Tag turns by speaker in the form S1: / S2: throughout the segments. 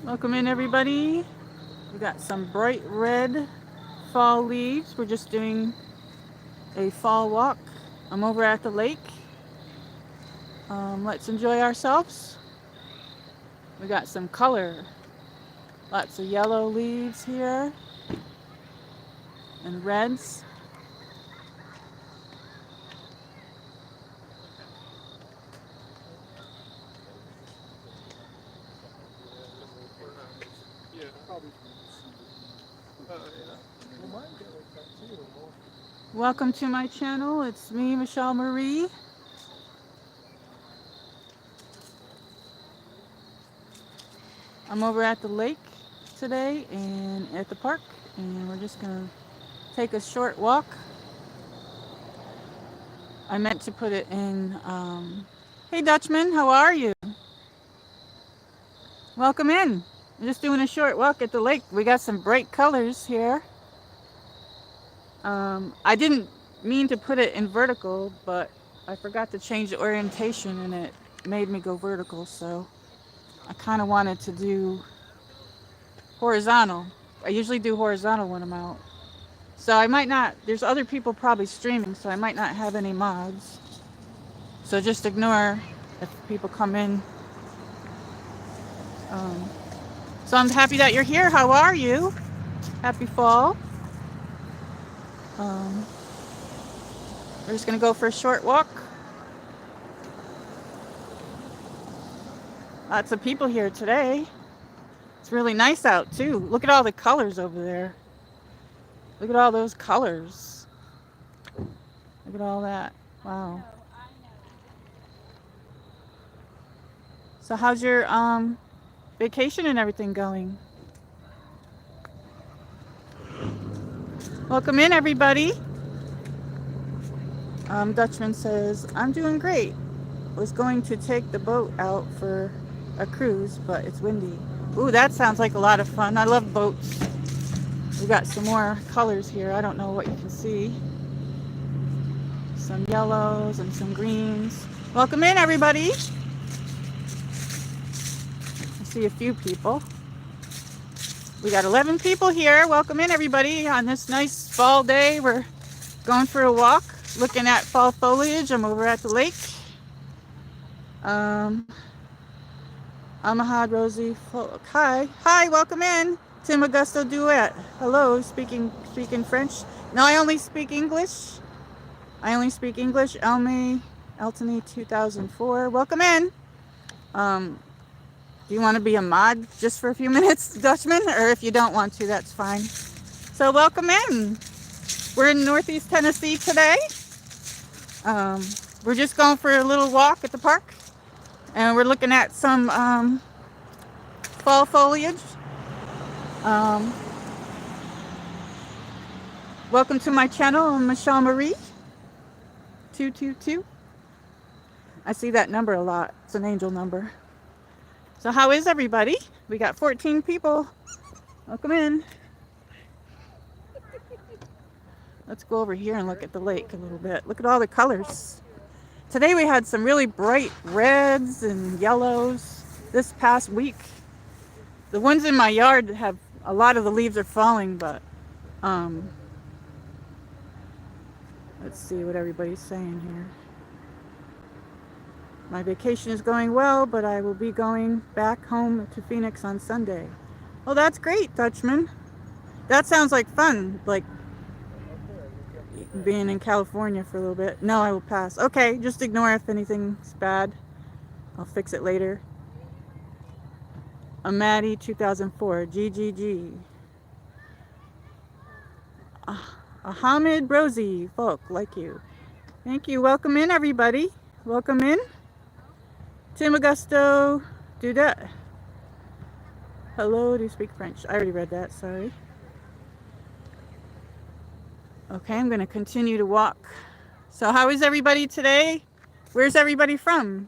S1: Welcome in, everybody. We got some bright red fall leaves. We're just doing a fall walk. I'm over at the lake. Let's enjoy ourselves. We got some color. Lots of yellow leaves here and reds. Welcome to my channel. It's me, Michelle Marie. I'm over at the lake today and at the park, and we're just gonna take a short walk. I meant to put it in. Hey, Dutchman, how are you? Welcome in. I'm just doing a short walk at the lake. We got some bright colors here. I didn't mean to put it in vertical, but I forgot to change the orientation and it made me go vertical, so I kind of wanted to do horizontal. I usually do horizontal when I'm out. So I might not, there's other people probably streaming, so I might not have any mods. So just ignore if people come in. Um, so I'm happy that you're here. How are you? Happy fall. Um, we're just going to go for a short walk. Lots of people here today. It's really nice out too. Look at all the colors over there. Look at all those colors. Look at all that. Wow. So how's your vacation and everything going? Welcome in, everybody. Dutchman says, I'm doing great. Was going to take the boat out for a cruise, but it's windy. Ooh, that sounds like a lot of fun. I love boats. We got some more colors here. I don't know what you can see. Some yellows and some greens. Welcome in, everybody. I see a few people. We got 11 people here. Welcome in, everybody, on this nice fall day. We're going for a walk, looking at fall foliage. I'm over at the lake. Amahad Rosie Folk. Hi, welcome in. Tim Augusto Duet. Hello, speaking French. No, I only speak English. Elme Eltony 2004. Welcome in. Do you want to be a mod just for a few minutes, Dutchman? Or if you don't want to, that's fine. So welcome in. We're in Northeast Tennessee today. We're just going for a little walk at the park. And we're looking at some fall foliage. Welcome to my channel. I'm Michelle Marie 222. I see that number a lot. It's an angel number. So how is everybody? We got 14 people. Welcome in. Let's go over here and look at the lake a little bit. Look at all the colors. Today we had some really bright reds and yellows this past week. The ones in my yard have, a lot of the leaves are falling, but let's see what everybody's saying here. My vacation is going well, but I will be going back home to Phoenix on Sunday. Oh, that's great, Dutchman. That sounds like fun, like being in California for a little bit. No, I will pass. Okay, just ignore if anything's bad. I'll fix it later. Maddie 2004, GGG. Ahmed Rosie, folk like you. Thank you. Welcome in, everybody. Welcome in. Tim Augusto Dudet. Hello, do you speak French? I already read that, sorry. Okay, I'm going to continue to walk. So how is everybody today? Where's everybody from?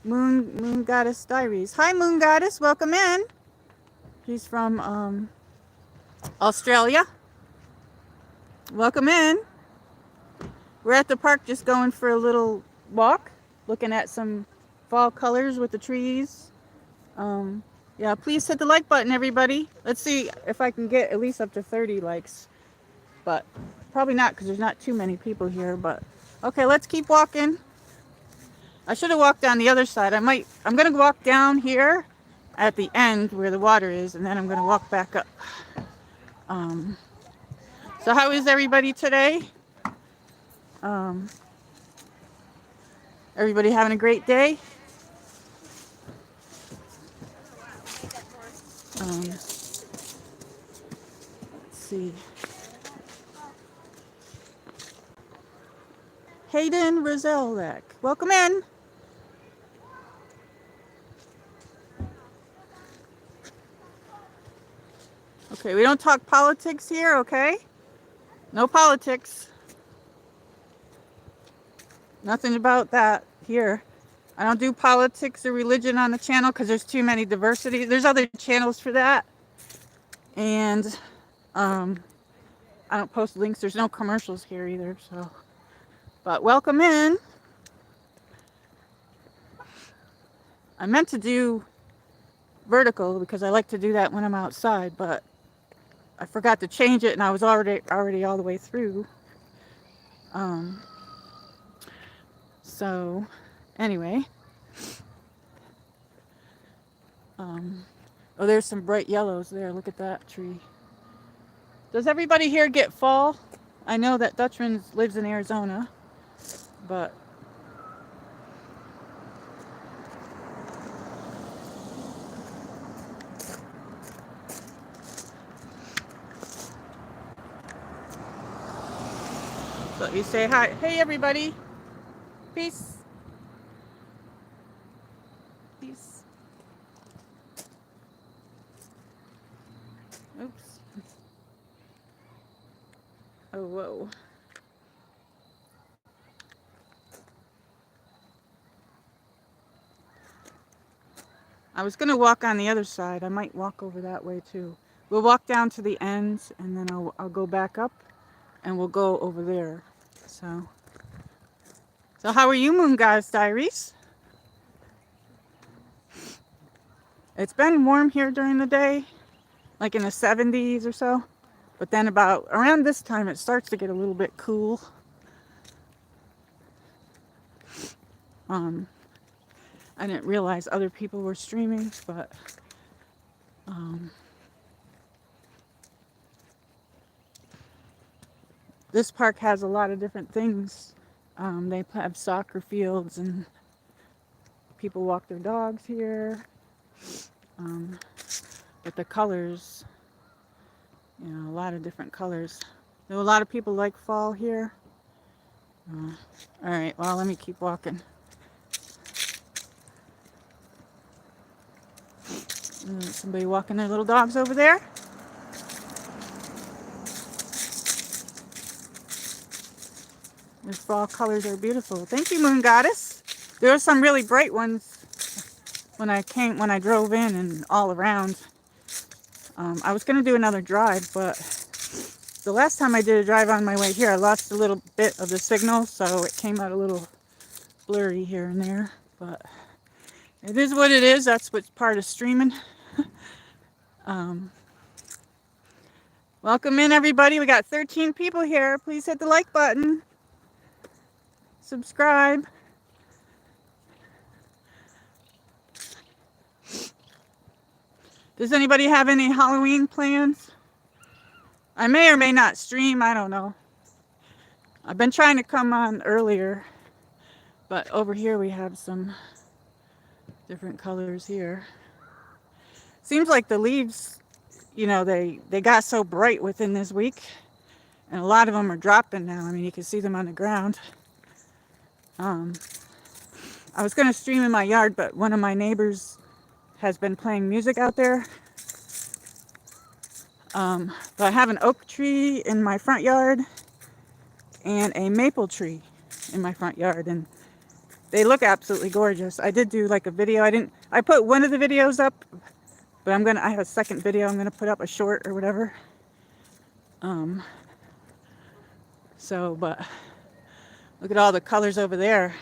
S1: Moon Goddess Diaries. Hi, Moon Goddess. Welcome in. She's from Australia. Welcome in. We're at the park just going for a little walk, looking at some fall colors with the trees. Yeah, please hit the like button, everybody. Let's see if I can get at least up to 30 likes. But probably not because there's not too many people here. But okay, let's keep walking. I should have walked down the other side. I'm going to walk down here at the end where the water is, and then I'm going to walk back up. Um, so how is everybody today? Everybody having a great day? Let's see. Hayden Rozelek, welcome in. Okay, we don't talk politics here, okay? No politics. Nothing about that here. I don't do politics or religion on the channel because there's too many diversity. There's other channels for that. And I don't post links. There's no commercials here either, so. But welcome in. I meant to do vertical because I like to do that when I'm outside, but I forgot to change it and I was already all the way through. So anyway. Oh, there's some bright yellows there. Look at that tree. Does everybody here get fall? I know that Dutchman lives in Arizona, but let me say hi. Hey, everybody. Peace. Peace. Oops. Oh, whoa. I was going to walk on the other side. I might walk over that way too. We'll walk down to the ends and then I'll go back up and we'll go over there. So how are you, Moon Goddess Diaries? It's been warm here during the day, like in the 70s or so. But then about around this time, it starts to get a little bit cool. I didn't realize other people were streaming, but this park has a lot of different things. They have soccer fields and people walk their dogs here. But the colors, you know, a lot of different colors. There are a lot of people like fall here. All right, well, let me keep walking. Somebody walking their little dogs over there. These fall colors are beautiful. Thank you, Moon Goddess. There were some really bright ones when I drove in and all around. I was going to do another drive, but the last time I did a drive on my way here, I lost a little bit of the signal, so it came out a little blurry here and there. But it is what it is. That's what's part of streaming. Welcome in, everybody. We got 13 people here. Please hit the like button. Subscribe. Does anybody have any Halloween plans? I may or may not stream. I don't know. I've been trying to come on earlier, but over here we have some different colors here. Seems like the leaves, you know, they got so bright within this week, and a lot of them are dropping now. I mean, you can see them on the ground. I was going to stream in my yard, but one of my neighbors has been playing music out there. But I have an oak tree in my front yard and a maple tree in my front yard, and they look absolutely gorgeous. I did do like a video. I put one of the videos up, but I have a second video I'm gonna put up, a short or whatever. But look at all the colors over there.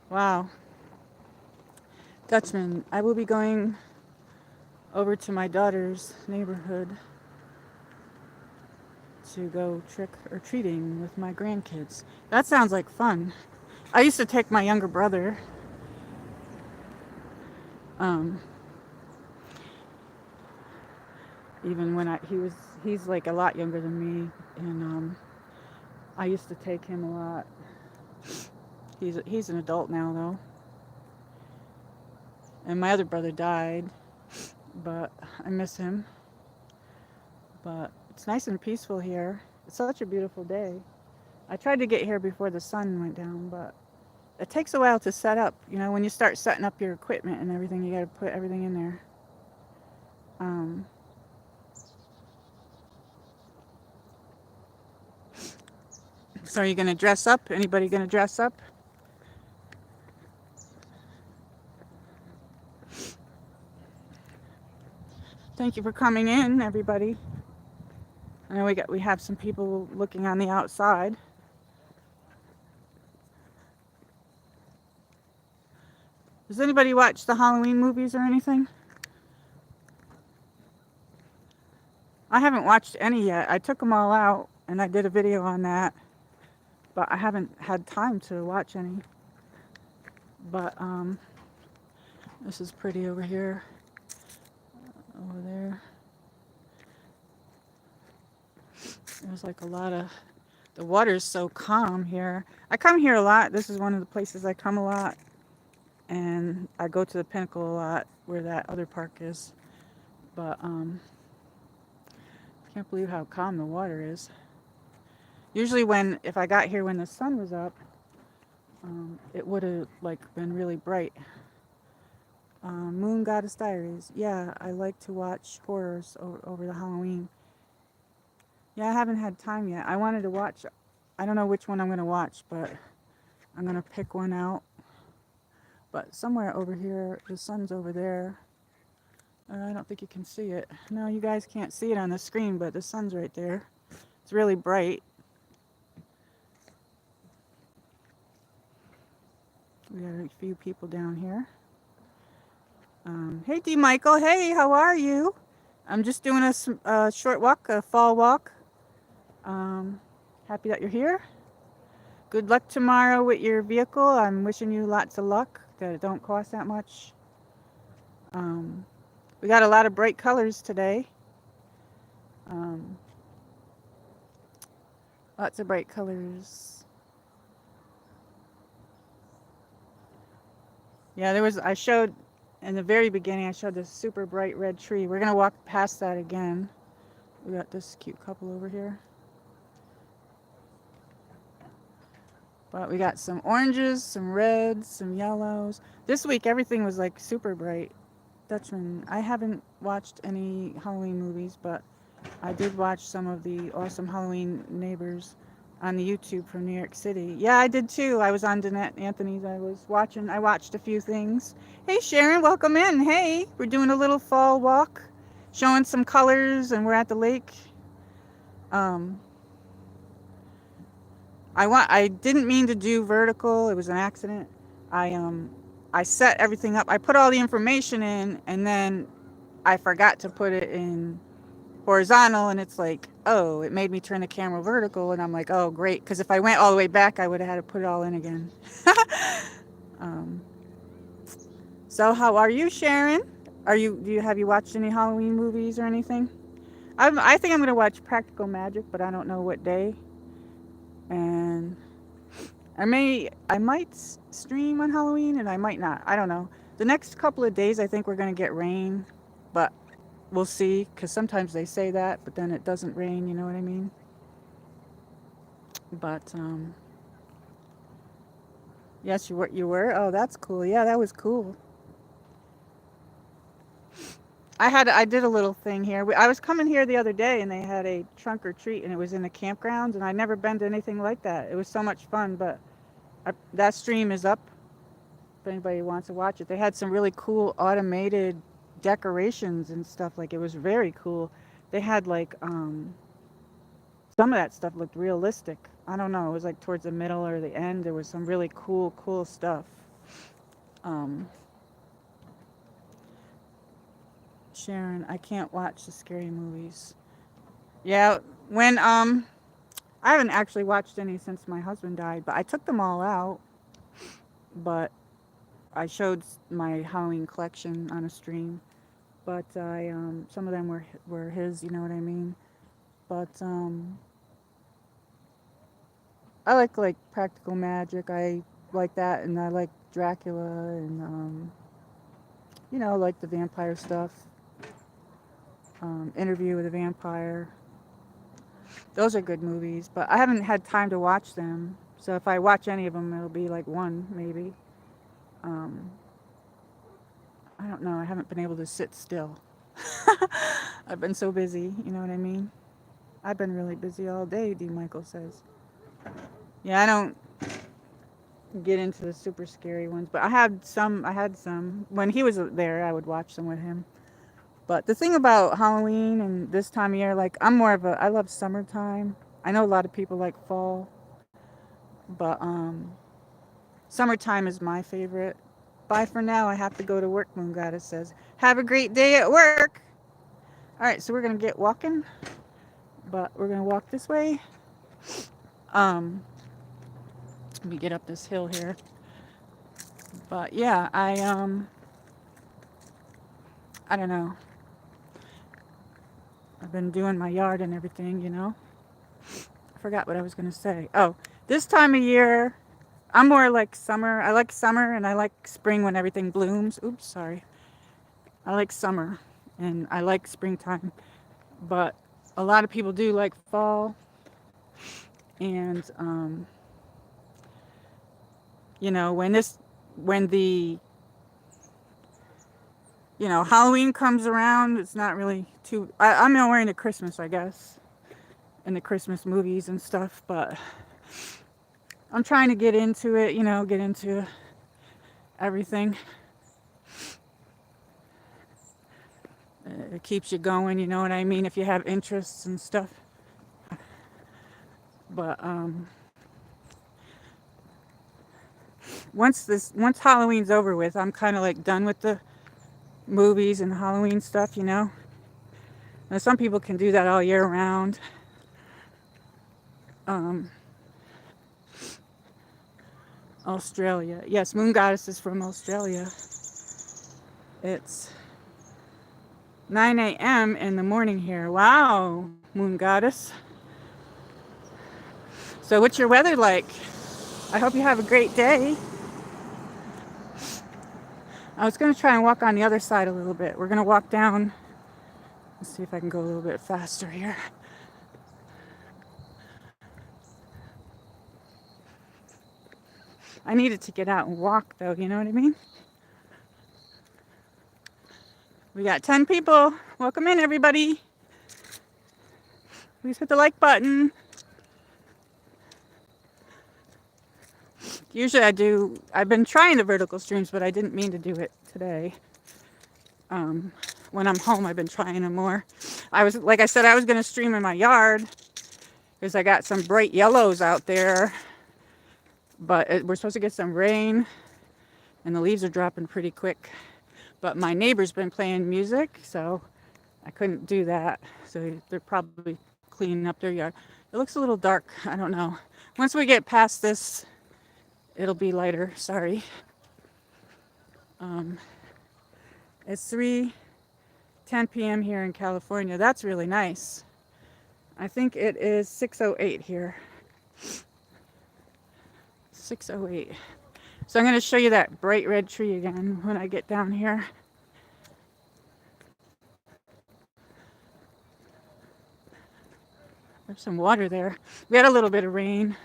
S1: Wow. Dutchman, I will be going over to my daughter's neighborhood to go trick or treating with my grandkids. That sounds like fun. I used to take my younger brother. Um, Even when he's like a lot younger than me, and I used to take him a lot. He's an adult now though, and my other brother died, but I miss him. But it's nice and peaceful here. It's such a beautiful day. I tried to get here before the sun went down, but it takes a while to set up. You know, when you start setting up your equipment and everything, you got to put everything in there. Um, so are you gonna dress up? Anybody gonna dress up? Thank you for coming in, everybody. I know we have some people looking on the outside. Does anybody watch the Halloween movies or anything? I haven't watched any yet. I took them all out and I did a video on that, but I haven't had time to watch any. But this is pretty over here, over there. There's like a lot of, the water's so calm here. I come here a lot. This is one of the places I come a lot. And I go to the Pinnacle a lot where that other park is. But I can't believe how calm the water is. Usually if I got here when the sun was up, it would have like been really bright. Moon Goddess Diaries. Yeah, I like to watch horrors over the Halloween. Yeah, I haven't had time yet. I wanted to watch, I don't know which one I'm going to watch, but I'm going to pick one out. But somewhere over here, the sun's over there. I don't think you can see it. No, you guys can't see it on the screen, but the sun's right there. It's really bright. We got a few people down here. Hey, D. Michael. Hey, how are you? I'm just doing a short walk, a fall walk. Happy that you're here. Good luck tomorrow with your vehicle. I'm wishing you lots of luck, that it don't cost that much. We got a lot of bright colors today. Lots of bright colors. Yeah, I showed, in the very beginning, I showed this super bright red tree. We're going to walk past that again. We got this cute couple over here. But we got some oranges, some reds, some yellows. This week, everything was like super bright. Dutchman, I haven't watched any Halloween movies, but I did watch some of the awesome Halloween neighbors on the YouTube from New York City. Yeah, I did too. I was on Danette Anthony's. I watched a few things. Hey Sharon, welcome in. Hey, we're doing a little fall walk, showing some colors, and we're at the lake. I didn't mean to do vertical. It was an accident. I set everything up. I put all the information in, and then I forgot to put it in horizontal, and it's like, oh, it made me turn the camera vertical, and I'm like, oh, great, because if I went all the way back, I would have had to put it all in again. So how are you, Sharon? Have you watched any Halloween movies or anything? I think I'm gonna watch Practical Magic, but I don't know what day. And I might stream on Halloween, and I might not. I don't know. The next couple of days, I think we're gonna get rain, but we'll see. Because sometimes they say that, but then it doesn't rain. You know what I mean? But yes, you were. You were. Oh, that's cool. Yeah, that was cool. I did a little thing here. I was coming here the other day, and they had a trunk or treat, and it was in the campgrounds, and I'd never been to anything like that. It was so much fun. But that stream is up if anybody wants to watch it. They had some really cool automated decorations and stuff. Like, it was very cool. They had like some of that stuff looked realistic. I don't know. It was like towards the middle or the end. There was some really cool stuff. Um, Sharon, I can't watch the scary movies. Yeah, when I haven't actually watched any since my husband died, but I took them all out. But I showed my Halloween collection on a stream. But I some of them were his, you know what I mean. But I like practical magic. I like that, and I like Dracula, and like the vampire stuff. Interview with a Vampire. Those are good movies, but I haven't had time to watch them. So if I watch any of them, it'll be like one maybe. Um, I don't know. I haven't been able to sit still. I've been so busy. You know what I mean? I've been really busy all day. D. Michael says. Yeah, I don't get into the super scary ones, but I had some. When he was there. I would watch them with him. But the thing about Halloween and this time of year, like I'm more of a. I love summertime. I know a lot of people like fall, but summertime is my favorite. Bye for now. I have to go to work. Moon Goddess says. Have a great day at work. All right, so we're gonna get walking, but we're gonna walk this way. Um, Let me get up this hill here. But yeah, I don't know. I've been doing my yard and everything. I forgot what I was gonna say. Oh, this time of year, I'm more like summer. I like summer and I like spring when everything blooms. Oops, sorry. I like summer and I like springtime, but a lot of people do like fall. And when the Halloween comes around, it's not really too. I'm more into Christmas, I guess, and the Christmas movies and stuff. But I'm trying to get into it. Get into everything. It keeps you going. You know what I mean? If you have interests and stuff. But once Halloween's over with, I'm kind of like done with the movies and Halloween stuff. Now, some people can do that all year round. Australia. Yes, Moon Goddess is from Australia. It's 9 a.m. in the morning here. Wow, Moon Goddess. So what's your weather like? I hope you have a great day. I was going to try and walk on the other side a little bit. We're going to walk down. Let's see if I can go a little bit faster here. I needed to get out and walk, though. You know what I mean? We got 10 people. Welcome in, everybody. Please hit the like button. Usually I've been trying the vertical streams, but I didn't mean to do it today. When I'm home, I've been trying them more. Like I said, I was going to stream in my yard because I got some bright yellows out there. But we're supposed to get some rain, and the leaves are dropping pretty quick. But my neighbor's been playing music, so I couldn't do that. So they're probably cleaning up their yard. It looks a little dark. I don't know. Once we get past this, it'll be lighter. Sorry. It's 3:10 p.m. here in California. That's really nice. I think it is 6:08 here. 6:08. So I'm going to show you that bright red tree again when I get down here. There's some water there. We had a little bit of rain.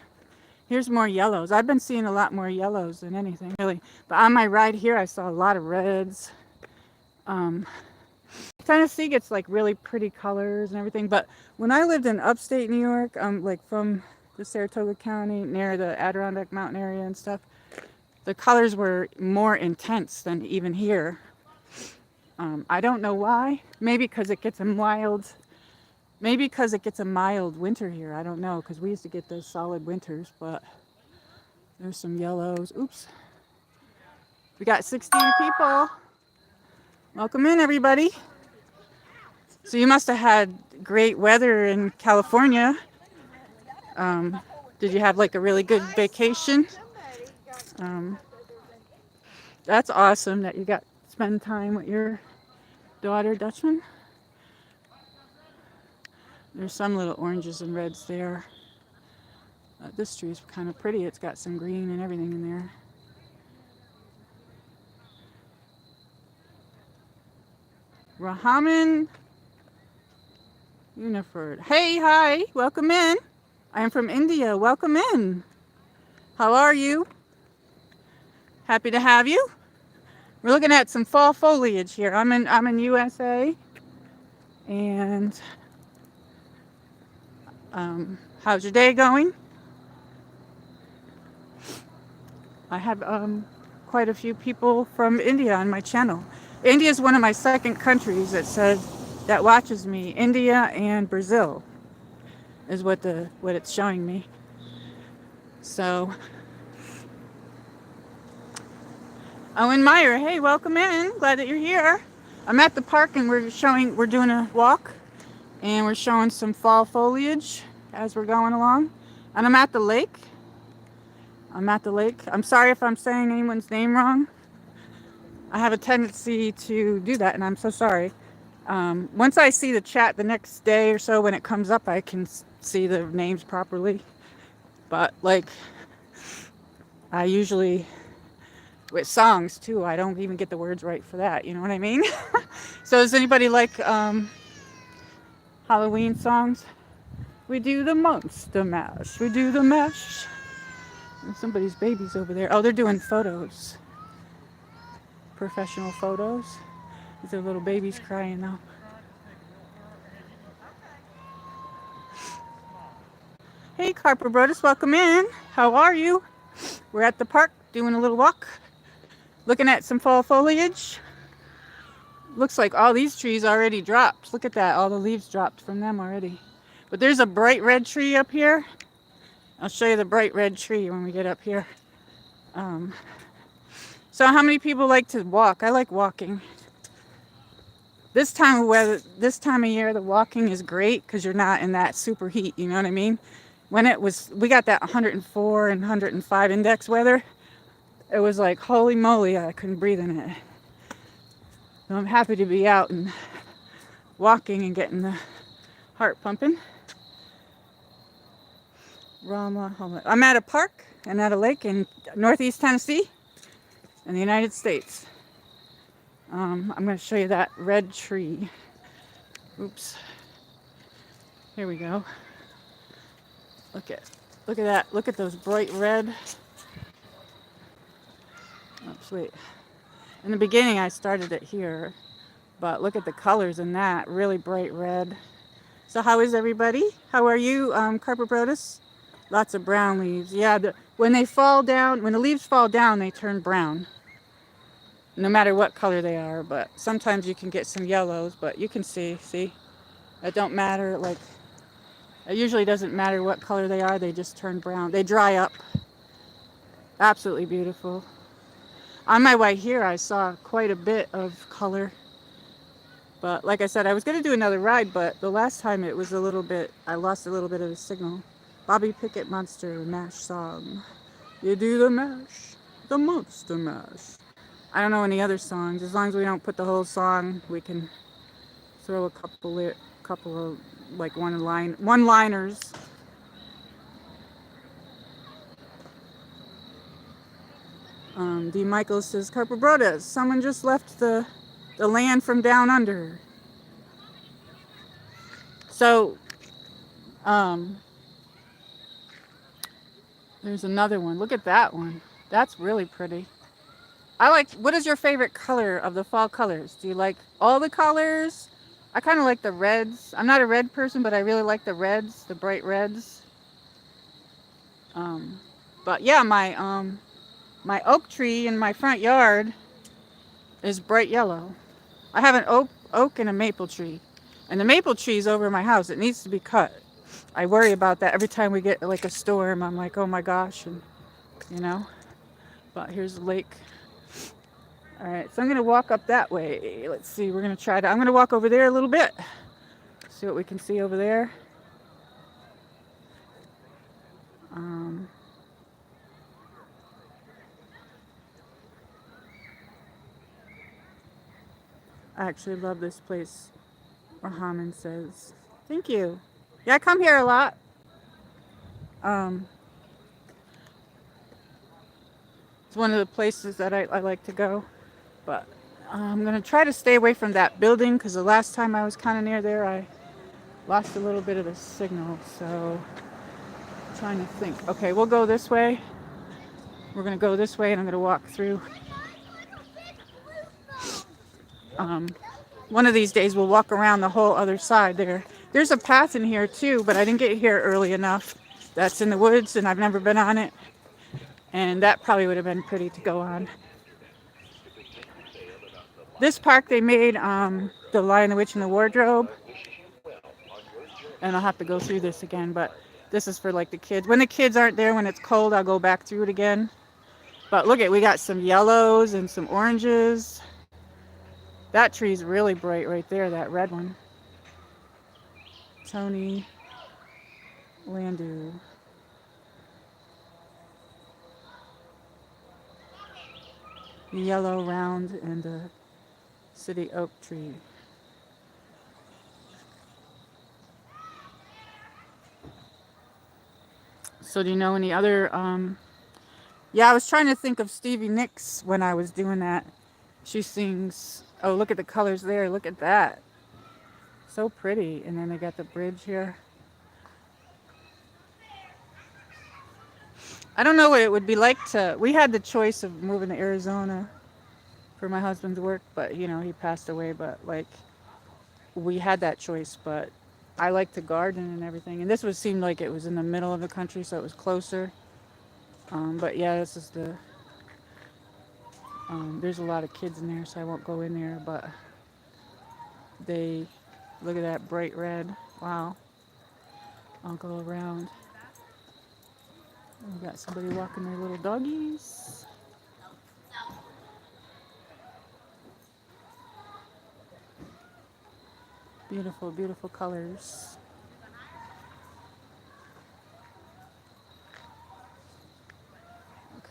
S1: Here's more yellows. I've been seeing a lot more yellows than anything, really. But on my ride here, I saw a lot of reds. Tennessee gets like really pretty colors and everything. But when I lived in upstate New York, like from the Saratoga County, near the Adirondack Mountain area and stuff, the colors were more intense than even here. I don't know why. Maybe because it gets a mild winter here. I don't know, because we used to get those solid winters. But there's some yellows. Oops. We got 16 people. Welcome in, everybody. So you must have had great weather in California. Did you have like a really good vacation? Um, that's awesome that you got to spend time with your daughter, Dutchman. There's some little oranges and reds there. This tree is kind of pretty. It's got some green and everything in there. Rahaman Uniford. Hey, hi, welcome in. I am from India. Welcome in. How are you? Happy to have you. We're looking at some fall foliage here. I'm in USA, and how's your day going? I have quite a few people from India on my channel. India is one of my second countries that watches me. India and Brazil is what it's showing me. So, Owen Meyer, hey, welcome in. Glad that you're here. I'm at the park and we're doing a walk, and we're showing some fall foliage as we're going along. And I'm at the lake. I'm sorry if I'm saying anyone's name wrong. I have a tendency to do that, and I'm so sorry. Once I see the chat the next day or so when it comes up, I can see the names properly. But like, I usually, with songs too, I don't even get the words right for that. You know what I mean? So does anybody like Halloween songs? We do the monster mash. We do the mash. And somebody's baby's over there. Oh, they're doing photos. Professional photos. These are little babies crying though. Hey, Carper Brothers, welcome in. How are you? We're at the park doing a little walk, looking at some fall foliage. Looks like all these trees already dropped. Look at that, all the leaves dropped from them already. But there's a bright red tree up here. I'll show you the bright red tree when we get up here. So how many people like to walk? I like walking. This time of year, the walking is great because you're not in that super heat, you know what I mean? We got that 104 and 105 index weather. It was like, holy moly, I couldn't breathe in it. So I'm happy to be out and walking and getting the heart pumping. I'm at a park and at a lake in Northeast Tennessee in the United States. I'm going to show you that red tree. Oops. Here we go. Look at that. Look at those bright red. Oops, wait. In the beginning, I started it here, but look at the colors in that. Really bright red. So how is everybody? How are you, Carper Brodus? Lots of brown leaves. Yeah, when the leaves fall down, they turn brown. No matter what color they are, but sometimes you can get some yellows, but you can see, it don't matter, like, it usually doesn't matter what color they are, they just turn brown. They dry up. Absolutely beautiful. On my way here, I saw quite a bit of color. But like I said, I was going to do another ride, but the last time I lost a little bit of the signal. Bobby Pickett Monster Mash song. You do the mash, the monster mash. I don't know any other songs. As long as we don't put the whole song, we can throw a couple of like one-liners. D. Michaels says, Carper Brothers, someone just left the land from down under. So, there's another one. Look at that one. That's really pretty. What is your favorite color of the fall colors? Do you like all the colors? I kind of like the reds. I'm not a red person, but I really like the reds, the bright reds. But yeah, my oak tree in my front yard is bright yellow. I have an oak and a maple tree. And the maple tree is over my house. It needs to be cut. I worry about that every time we get like a storm. I'm like, oh my gosh, and you know. But here's the lake. All right, so I'm gonna walk up that way. Let's see, I'm gonna walk over there a little bit. See what we can see over there. Um, I actually love this place. Rahaman says, "Thank you." Yeah, I come here a lot. Um, it's one of the places that I like to go. But I'm gonna try to stay away from that building because the last time I was kind of near there, I lost a little bit of the signal. So I'm trying to think. Okay, we'll go this way. We're gonna go this way, and I'm gonna walk through. Um, One of these days, we'll walk around the whole other side there. There's a path in here too, but I didn't get here early enough. That's in the woods, and I've never been on it. And that probably would have been pretty to go on. This park they made the Lion, the Witch, and the Wardrobe, and I'll have to go through this again. But this is for like the kids. When the kids aren't there, when it's cold, I'll go back through it again. But look at, we got some yellows and some oranges. That tree's really bright right there, that red one. Tony Landu. The yellow round and the city oak tree. So do you know any other yeah, I was trying to think of Stevie Nicks when I was doing that. She sings, oh, look at the colors there, look at that. So pretty. And then they got the bridge here. I don't know what it would be like to, we had the choice of moving to Arizona for my husband's work, but you know, he passed away, but like we had that choice, but I like to garden and everything. And this would seem like it was in the middle of the country, so it was closer. But yeah, this is the, there's a lot of kids in there, so I won't go in there, but they, look at that bright red. Wow. I'll go around. We got somebody walking their little doggies. Beautiful, beautiful colors.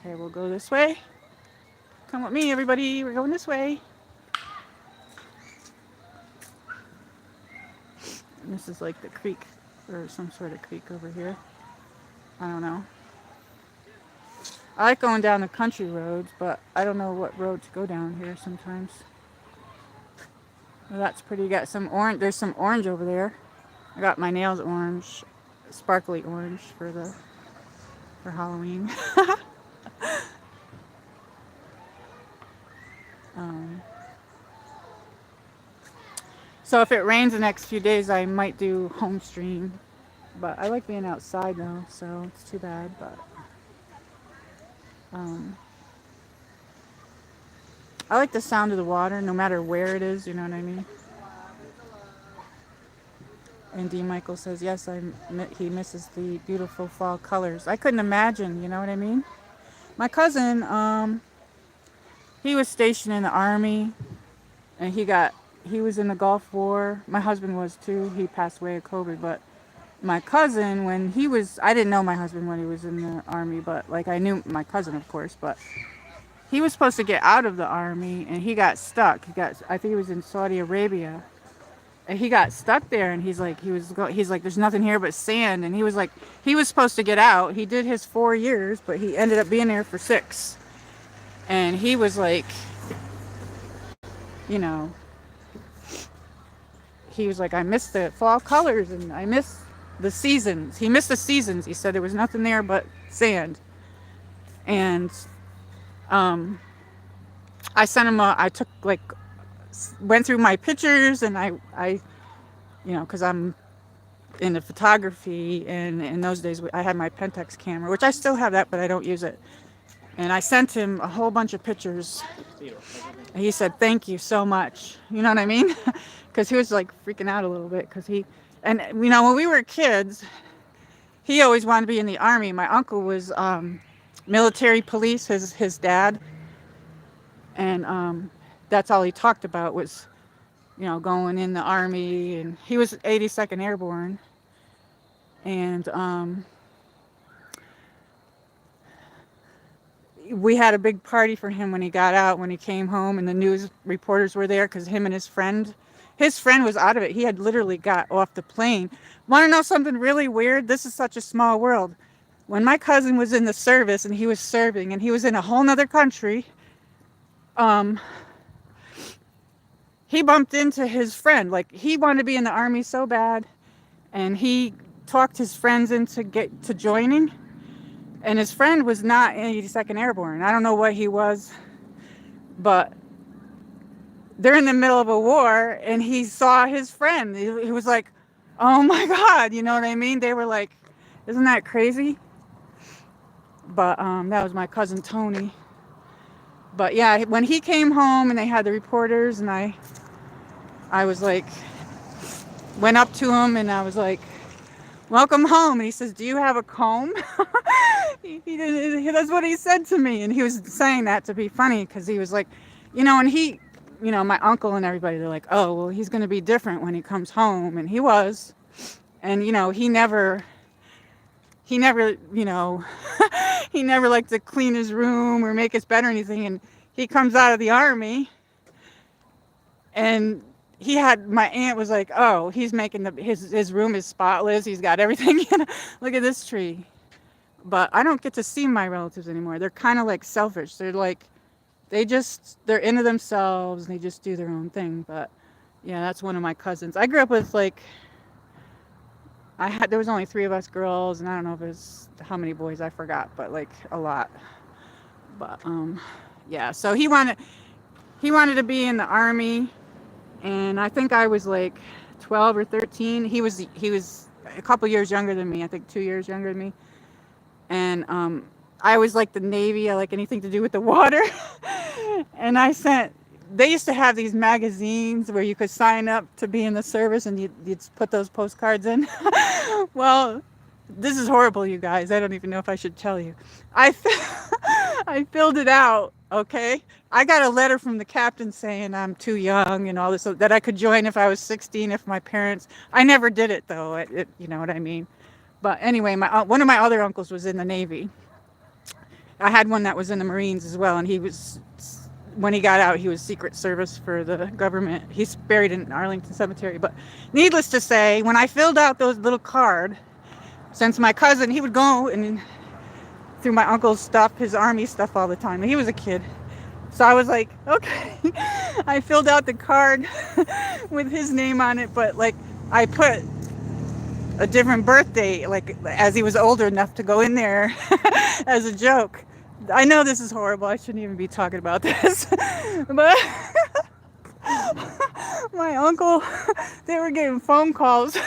S1: Okay, we'll go this way. Come with me, everybody. We're going this way. And this is like the creek, or some sort of creek over here. I don't know. I like going down the country roads, but I don't know what road to go down here sometimes. Well, that's pretty. You got some orange. There's some orange over there. I got my nails orange, sparkly orange for Halloween. So if it rains the next few days, I might do home stream. But I like being outside though, so it's too bad. But I like the sound of the water, no matter where it is. You know what I mean? And D. Michael says, yes, he misses the beautiful fall colors. I couldn't imagine, you know what I mean? My cousin, he was stationed in the Army, and he was in the Gulf War. My husband was too. He passed away of COVID, but my cousin, when he was, I didn't know my husband when he was in the Army, but like I knew my cousin, of course, but he was supposed to get out of the Army, and he got stuck. I think he was in Saudi Arabia. And he got stuck there, and he's like, there's nothing here but sand. And he was like, he was supposed to get out. He did his 4 years, but he ended up being there for 6. And he was like, you know, he was like, I miss the fall colors, and I miss the seasons. He missed the seasons. He said there was nothing there but sand. And I sent him I took like, went through my pictures, and I you know, because I'm into photography, and in those days I had my Pentax camera, which I still have that, but I don't use it. And I sent him a whole bunch of pictures, and he said thank you so much. You know what I mean? Because he was like freaking out a little bit, because and you know, when we were kids, he always wanted to be in the Army. My uncle was military police, his dad, and that's all he talked about was going in the Army, and he was 82nd Airborne. And we had a big party for him when he got out, when he came home, and the news reporters were there because him and his friend was out of it. He had literally got off the plane. Want to know something really weird? This is such a small world. When my cousin was in the service and he was serving and he was in a whole nother country, um, he bumped into his friend. Like, he wanted to be in the Army so bad, and he talked his friends into joining. And his friend was not 82nd Airborne. I don't know what he was, but they're in the middle of a war, and he saw his friend. He was like, oh my God, you know what I mean? They were like, isn't that crazy? But that was my cousin Tony. But yeah, when he came home and they had the reporters, and I was like, went up to him and I was like, welcome home. And he says, do you have a comb? That's what he said to me. And he was saying that to be funny because he was like, and he, my uncle and everybody, they're like, oh, well, he's going to be different when he comes home. And he was. And, he never, he never liked to clean his room or make his bed or anything. And he comes out of the Army, and my aunt was like, oh, he's making his room is spotless. He's got everything. Look at this tree. But I don't get to see my relatives anymore. They're kind of like selfish. They're like, they're into themselves and they just do their own thing. But yeah, that's one of my cousins. I grew up with there was only 3 of us girls, and I don't know if it was how many boys, I forgot, but like a lot. But yeah, so he wanted to be in the Army, and I think I was like 12 or 13. He was a couple years younger than me. I think 2 years younger than me. And I always liked the Navy. I like anything to do with the water. And they used to have these magazines where you could sign up to be in the service, and you'd put those postcards in. Well, this is horrible, you guys. I don't even know if I should tell you. I filled it out, okay? I got a letter from the captain saying I'm too young and all this, that I could join if I was 16, if my parents... I never did it, though. You know what I mean? But anyway, one of my other uncles was in the Navy. I had one that was in the Marines as well, and when he got out, he was Secret Service for the government. He's buried in Arlington Cemetery. But needless to say, when I filled out those little card, since my cousin, he would go and through my uncle's stuff, his Army stuff all the time. He was a kid. So I was like, okay. I filled out the card with his name on it, but like I put a different birthday, like as he was older enough to go in there as a joke. I know this is horrible. I shouldn't even be talking about this. But my uncle, they were getting phone calls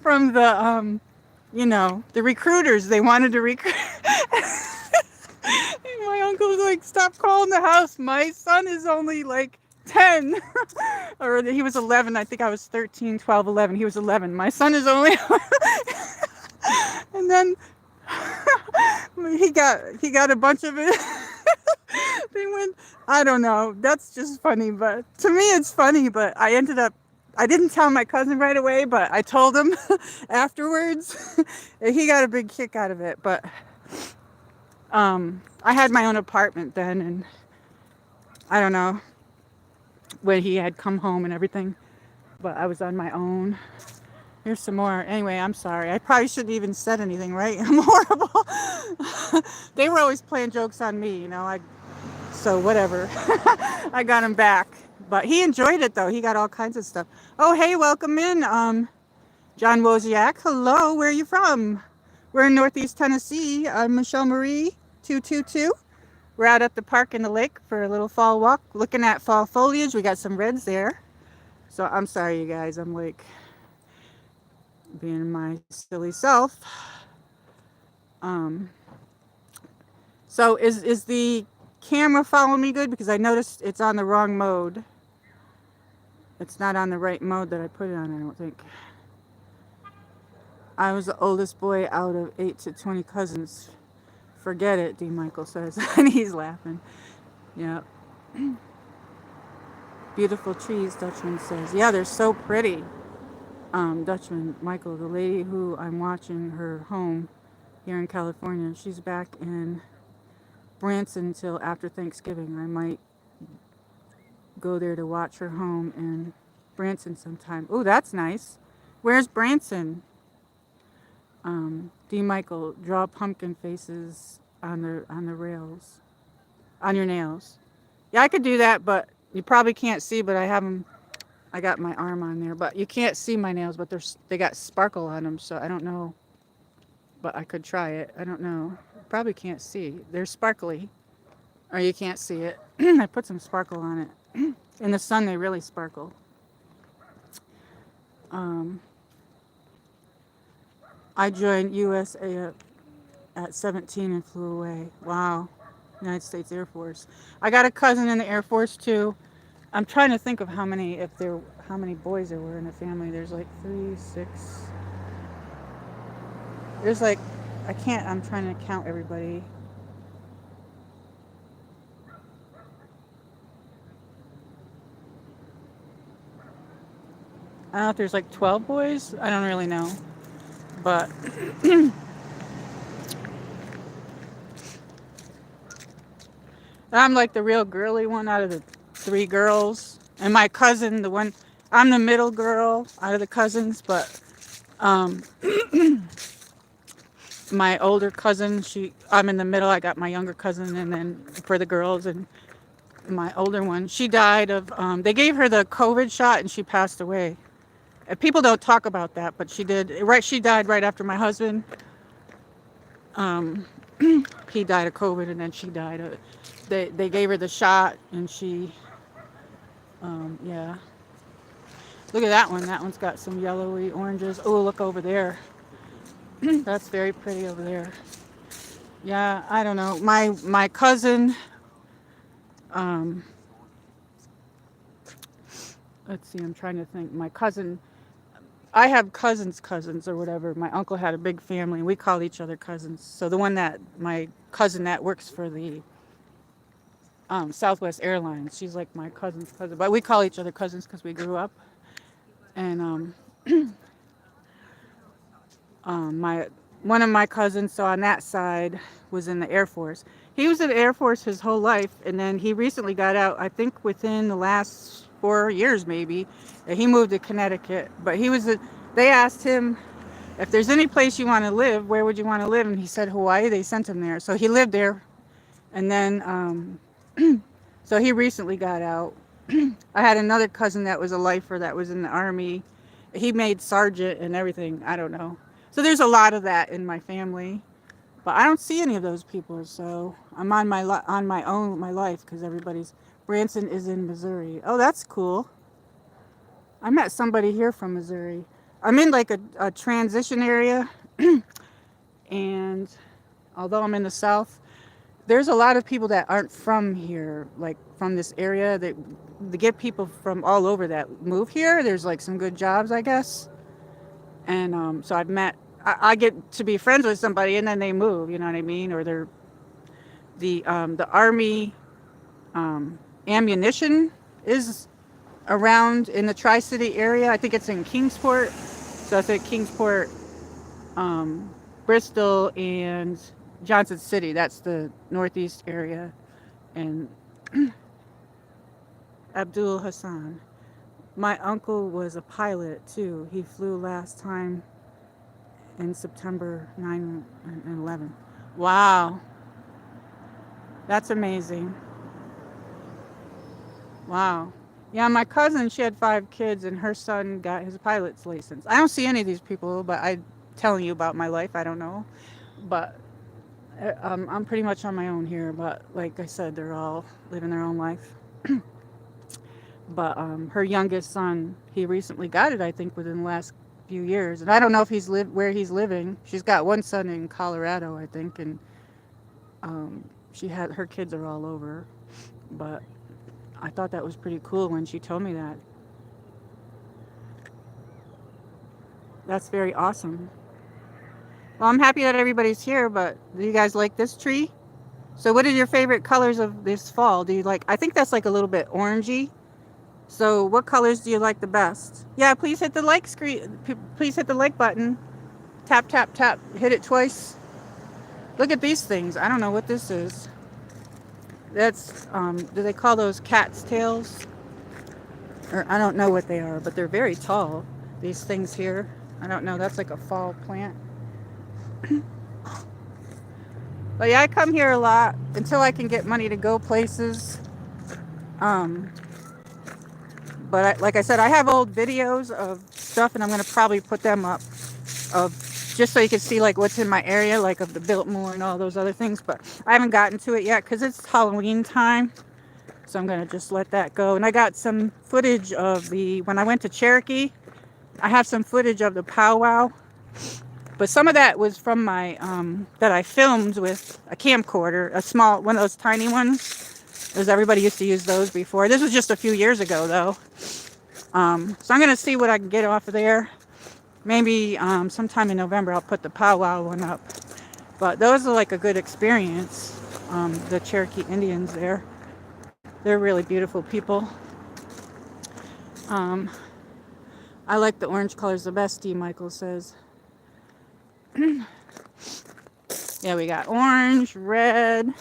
S1: from the recruiters. They wanted to recruit. And my uncle was like, stop calling the house. My son is only like 10. Or he was 11. I think I was 13, 12, 11. He was 11. My son is only... And then he got a bunch of it. They went, I don't know. That's just funny. But to me, it's funny. But I didn't tell my cousin right away, but I told him afterwards. He got a big kick out of it. But I had my own apartment then, and I don't know when he had come home and everything, but I was on my own. Here's some more. Anyway, I'm sorry. I probably shouldn't even said anything, right? I'm horrible. They were always playing jokes on me, so whatever. I got him back. But he enjoyed it, though. He got all kinds of stuff. Oh, hey, welcome in, John Wozniak. Hello, where are you from? We're in Northeast Tennessee. I'm Michelle Marie, 222. We're out at the park in the lake for a little fall walk, looking at fall foliage. We got some reds there. So I'm sorry, you guys. I'm like being my silly self. So is the camera following me good? Because I noticed it's on the wrong mode. It's not on the right mode that I put it on, I don't think. I was the oldest boy out of 8 to 20 cousins. Forget it, D. Michael says. And he's laughing. Yeah. Beautiful trees, Dutchman says. Yeah, they're so pretty. Dutchman, Michael, the lady who I'm watching her home here in California, she's back in Branson until after Thanksgiving. I might go there to watch her home in Branson sometime. Oh, that's nice. Where's Branson? D. Michael, draw pumpkin faces on the rails, on your nails. Yeah, I could do that, but you probably can't see. But I have them. I got my arm on there, but you can't see my nails. But they got sparkle on them, so I don't know. But I could try it. I don't know. Probably can't see. They're sparkly, or you can't see it. I put some sparkle on it. In the sun, they really sparkle. Um, I joined USA at 17 and flew away. Wow. United States Air Force. I got a cousin in the Air Force too. I'm trying to think of how many boys there were in the family. There's like 3, 6. There's like I can't. I'm trying to count everybody. I don't know if there's like 12 boys. I don't really know, but I'm like the real girly one out of the 3 girls. And my cousin, the one, I'm the middle girl out of the cousins, but um, my older cousin, I'm in the middle. I got my younger cousin, and then for the girls, and my older one, she died of, they gave her the COVID shot and she passed away. And people don't talk about that, but she did. Right, she died right after my husband. Um, he died of COVID, and then she died. They gave her the shot, and yeah. Look at that one. That one's got some yellowy oranges. Oh, look over there. That's very pretty over there. Yeah, I don't know. My cousin. Um, let's see. I'm trying to think. My cousin. I have cousins or whatever. My uncle had a big family. We call each other cousins. So my cousin that works for the Southwest Airlines, she's like my cousin's cousin. But we call each other cousins because we grew up. And my one of my cousins, so on that side, was in the Air Force. He was in the Air Force his whole life, and then he recently got out. I think within the last 4 years, maybe. He moved to Connecticut, but they asked him if there's any place you want to live, where would you want to live? And he said Hawaii. They sent him there, so he lived there, and then so he recently got out. I had another cousin that was a lifer that was in the Army. He made sergeant and everything. I don't know. So there's a lot of that in my family, but I don't see any of those people. So I'm on my own, my life, because everybody's. Branson is in Missouri. Oh, that's cool. I met somebody here from Missouri. I'm in like a transition area, and although I'm in the South, there's a lot of people that aren't from here, like from this area. They get people from all over that move here. There's like some good jobs, I guess. And so I get to be friends with somebody, and then they move. You know what I mean? Or the Army ammunition is around in the Tri-City area. I think it's in Kingsport. So it's at Kingsport, Bristol, and Johnson City. That's the northeast area. And Abdul Hassan. My uncle was a pilot too. He flew last time in September 9 and 11. Wow. That's amazing. Wow. Yeah, my cousin, she had 5 kids, and her son got his pilot's license. I don't see any of these people, but I'm telling you about my life. I don't know. But I'm pretty much on my own here. But like I said, they're all living their own life. But her youngest son, he recently got it, I think, within the last few years. And I don't know if where he's living. She's got one son in Colorado, I think, and her kids are all over. But I thought that was pretty cool when she told me that. That's very awesome. Well, I'm happy that everybody's here, but do you guys like this tree? So what are your favorite colors of this fall? Do you like, I think that's like a little bit orangey. So what colors do you like the best? Yeah, please hit the like screen. Please hit the like button. Tap, tap, tap. Hit it twice. Look at these things. I don't know what this is. That's, do they call those cat's tails? Or I don't know what they are, but they're very tall. These things here. I don't know. That's like a fall plant. But yeah, I come here a lot until I can get money to go places. Um, but like I said, I have old videos of stuff, and I'm gonna probably put them up of just so you can see like what's in my area, like of the Biltmore and all those other things. But I haven't gotten to it yet because it's Halloween time, so I'm gonna just let that go. And I got some footage of when I went to Cherokee. I have some footage of the powwow, but some of that was from my that I filmed with a camcorder, a small one of those tiny ones. Because everybody used to use those before. This was just a few years ago, though. So I'm gonna see what I can get off of there. Maybe sometime in November I'll put the powwow one up. But those are like a good experience. The Cherokee Indians there. They're really beautiful people. I like the orange colors the best, D. Michael says. Yeah, we got orange, red,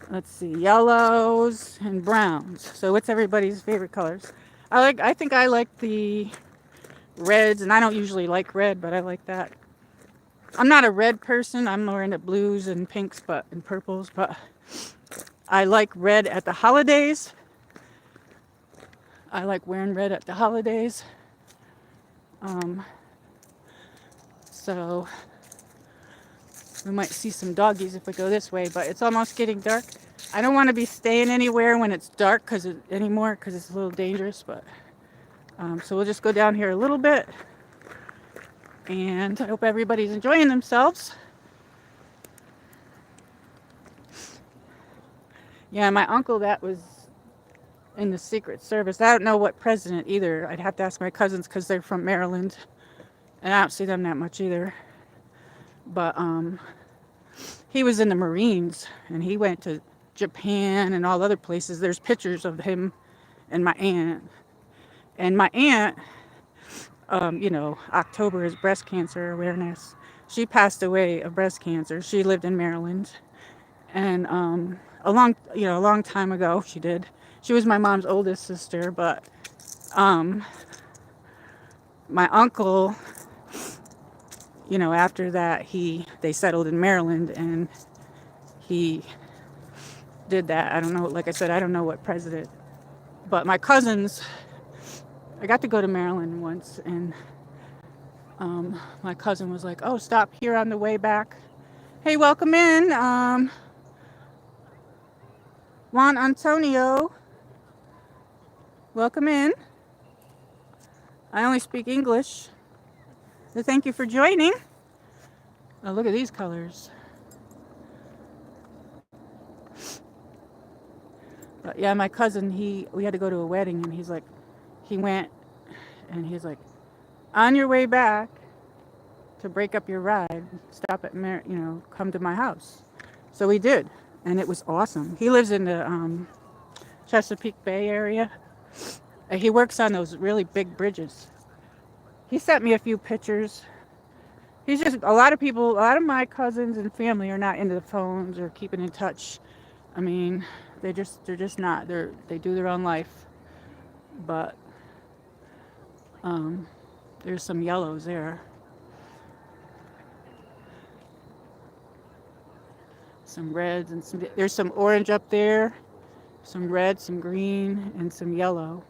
S1: let's see, yellows, and browns. So what's everybody's favorite colors? I think I like the reds, and I don't usually like red, but I like that. I'm not a red person. I'm more into blues and pinks and purples, but I like red at the holidays. I like wearing red at the holidays. So we might see some doggies if we go this way, but it's almost getting dark. I don't want to be staying anywhere when it's dark anymore because it's a little dangerous, but so we'll just go down here a little bit, and I hope everybody's enjoying themselves. Yeah, my uncle that was in the Secret Service. I don't know what president either. I'd have to ask my cousins because they're from Maryland, and I don't see them that much either. But he was in the Marines, and he went to Japan and all other places. There's pictures of him and my aunt. And my aunt, October is breast cancer awareness. She passed away of breast cancer. She lived in Maryland, and a long time ago she did. She was my mom's oldest sister, but my uncle, after that they settled in Maryland, and he did that. I don't know, like I said, I don't know what president, but my cousins, I got to go to Maryland once, and my cousin was like, "Oh, stop here on the way back. Hey, welcome in, Juan Antonio. Welcome in. I only speak English. So thank you for joining." Oh, look at these colors. But yeah, my cousin, we had to go to a wedding, and he went, and he's like, "On your way back to break up your ride, stop at come to my house." So we did, and it was awesome. He lives in the Chesapeake Bay area. He works on those really big bridges. He sent me a few pictures. He's just a lot of my cousins and family are not into the phones or keeping in touch. I mean, they're just not. They do their own life. But there's some yellows there. Some reds and there's some orange up there, some red, some green, and some yellow.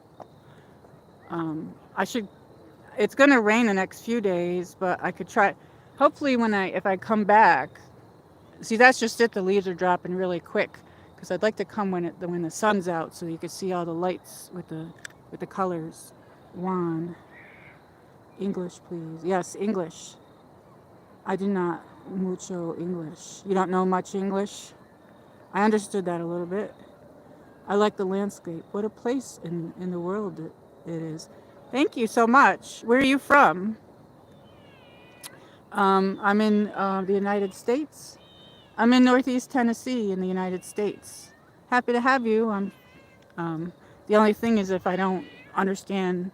S1: It's gonna rain the next few days, but I could try. Hopefully, if I come back, see, that's just it. The leaves are dropping really quick because I'd like to come when the sun's out, so you can see all the lights with the colors. Juan, English, please. Yes, English. I do not mucho English. You don't know much English? I understood that a little bit. I like the landscape. What a place in the world it is. Thank you so much. Where are you from? I'm in the United States. I'm in Northeast Tennessee in the United States. Happy to have you. The only thing is if I don't understand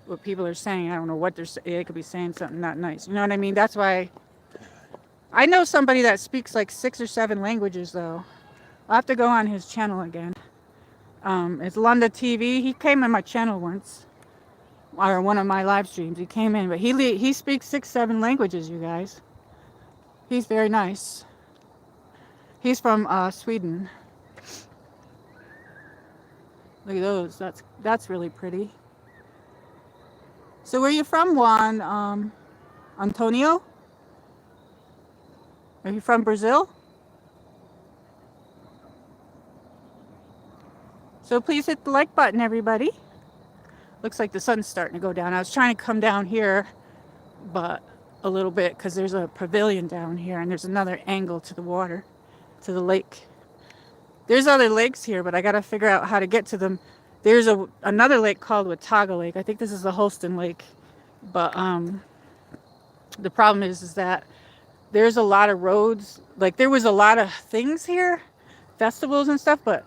S1: what people are saying, I don't know what they're saying. They could be saying something not nice. You know what I mean? That's why I know somebody that speaks like 6 or 7 languages though. I'll have to go on his channel again. It's Lunda TV. He came in my channel once, or one of my live streams. He came in, but he speaks 6, 7 languages. You guys, he's very nice. He's from Sweden. Look at those. That's really pretty. So where are you from, Juan? Antonio? Are you from Brazil? So please hit the like button, everybody. Looks like the sun's starting to go down. I was trying to come down here, but a little bit, because there's a pavilion down here and there's another angle to the water, to the lake. There's other lakes here, but I got to figure out how to get to them. There's another lake called Watauga Lake. I think this is the Holston Lake. But the problem is that there's a lot of roads. Like there was a lot of things here, festivals and stuff, but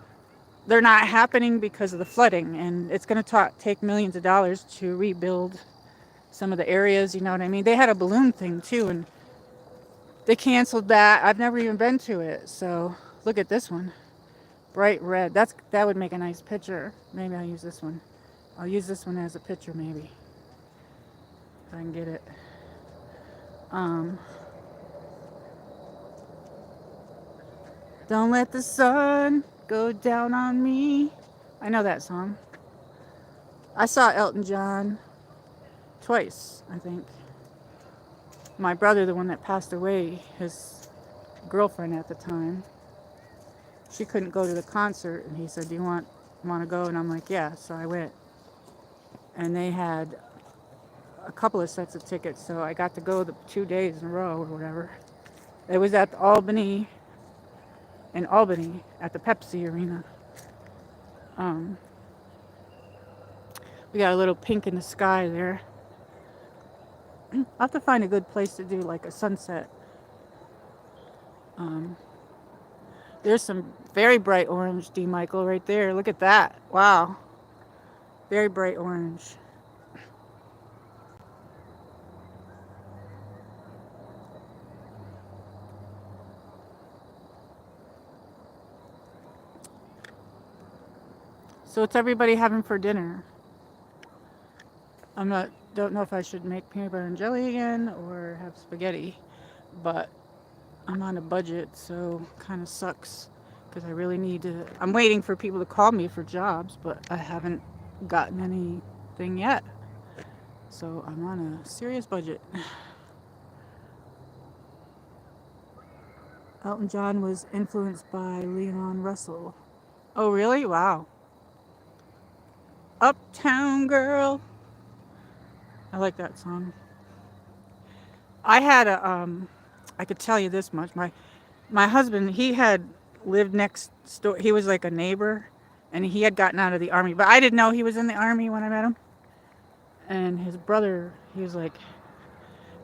S1: they're not happening because of the flooding. And it's going to take millions of dollars to rebuild some of the areas. You know what I mean? They had a balloon thing too, and they canceled that. I've never even been to it. So look at this one. Bright red. That would make a nice picture. Maybe I'll use this one. I'll use this one as a picture maybe. If I can get it. Don't let the sun go down on me. I know that song. I saw Elton John twice, I think. My brother, the one that passed away, his girlfriend at the time, she couldn't go to the concert, and he said, do you want to go? And I'm like, yeah. So I went, and they had a couple of sets of tickets, so I got to go the 2 days in a row or whatever. It was at Albany at the Pepsi Arena. We got a little pink in the sky there. I'll have to find a good place to do like a sunset. There's some very bright orange, D. Michael, right there. Look at that. Wow. Very bright orange. So what's everybody having for dinner? Don't know if I should make peanut butter and jelly again or have spaghetti, but I'm on a budget, so kind of sucks because I really need to. I'm waiting for people to call me for jobs, but I haven't gotten anything yet. So I'm on a serious budget. Elton John was influenced by Leon Russell. Oh, really? Wow. Uptown Girl. I like that song. I had I could tell you this much. My husband, he had lived next door. He was like a neighbor, and he had gotten out of the army, but I didn't know he was in the army when I met him. And his brother, he was like,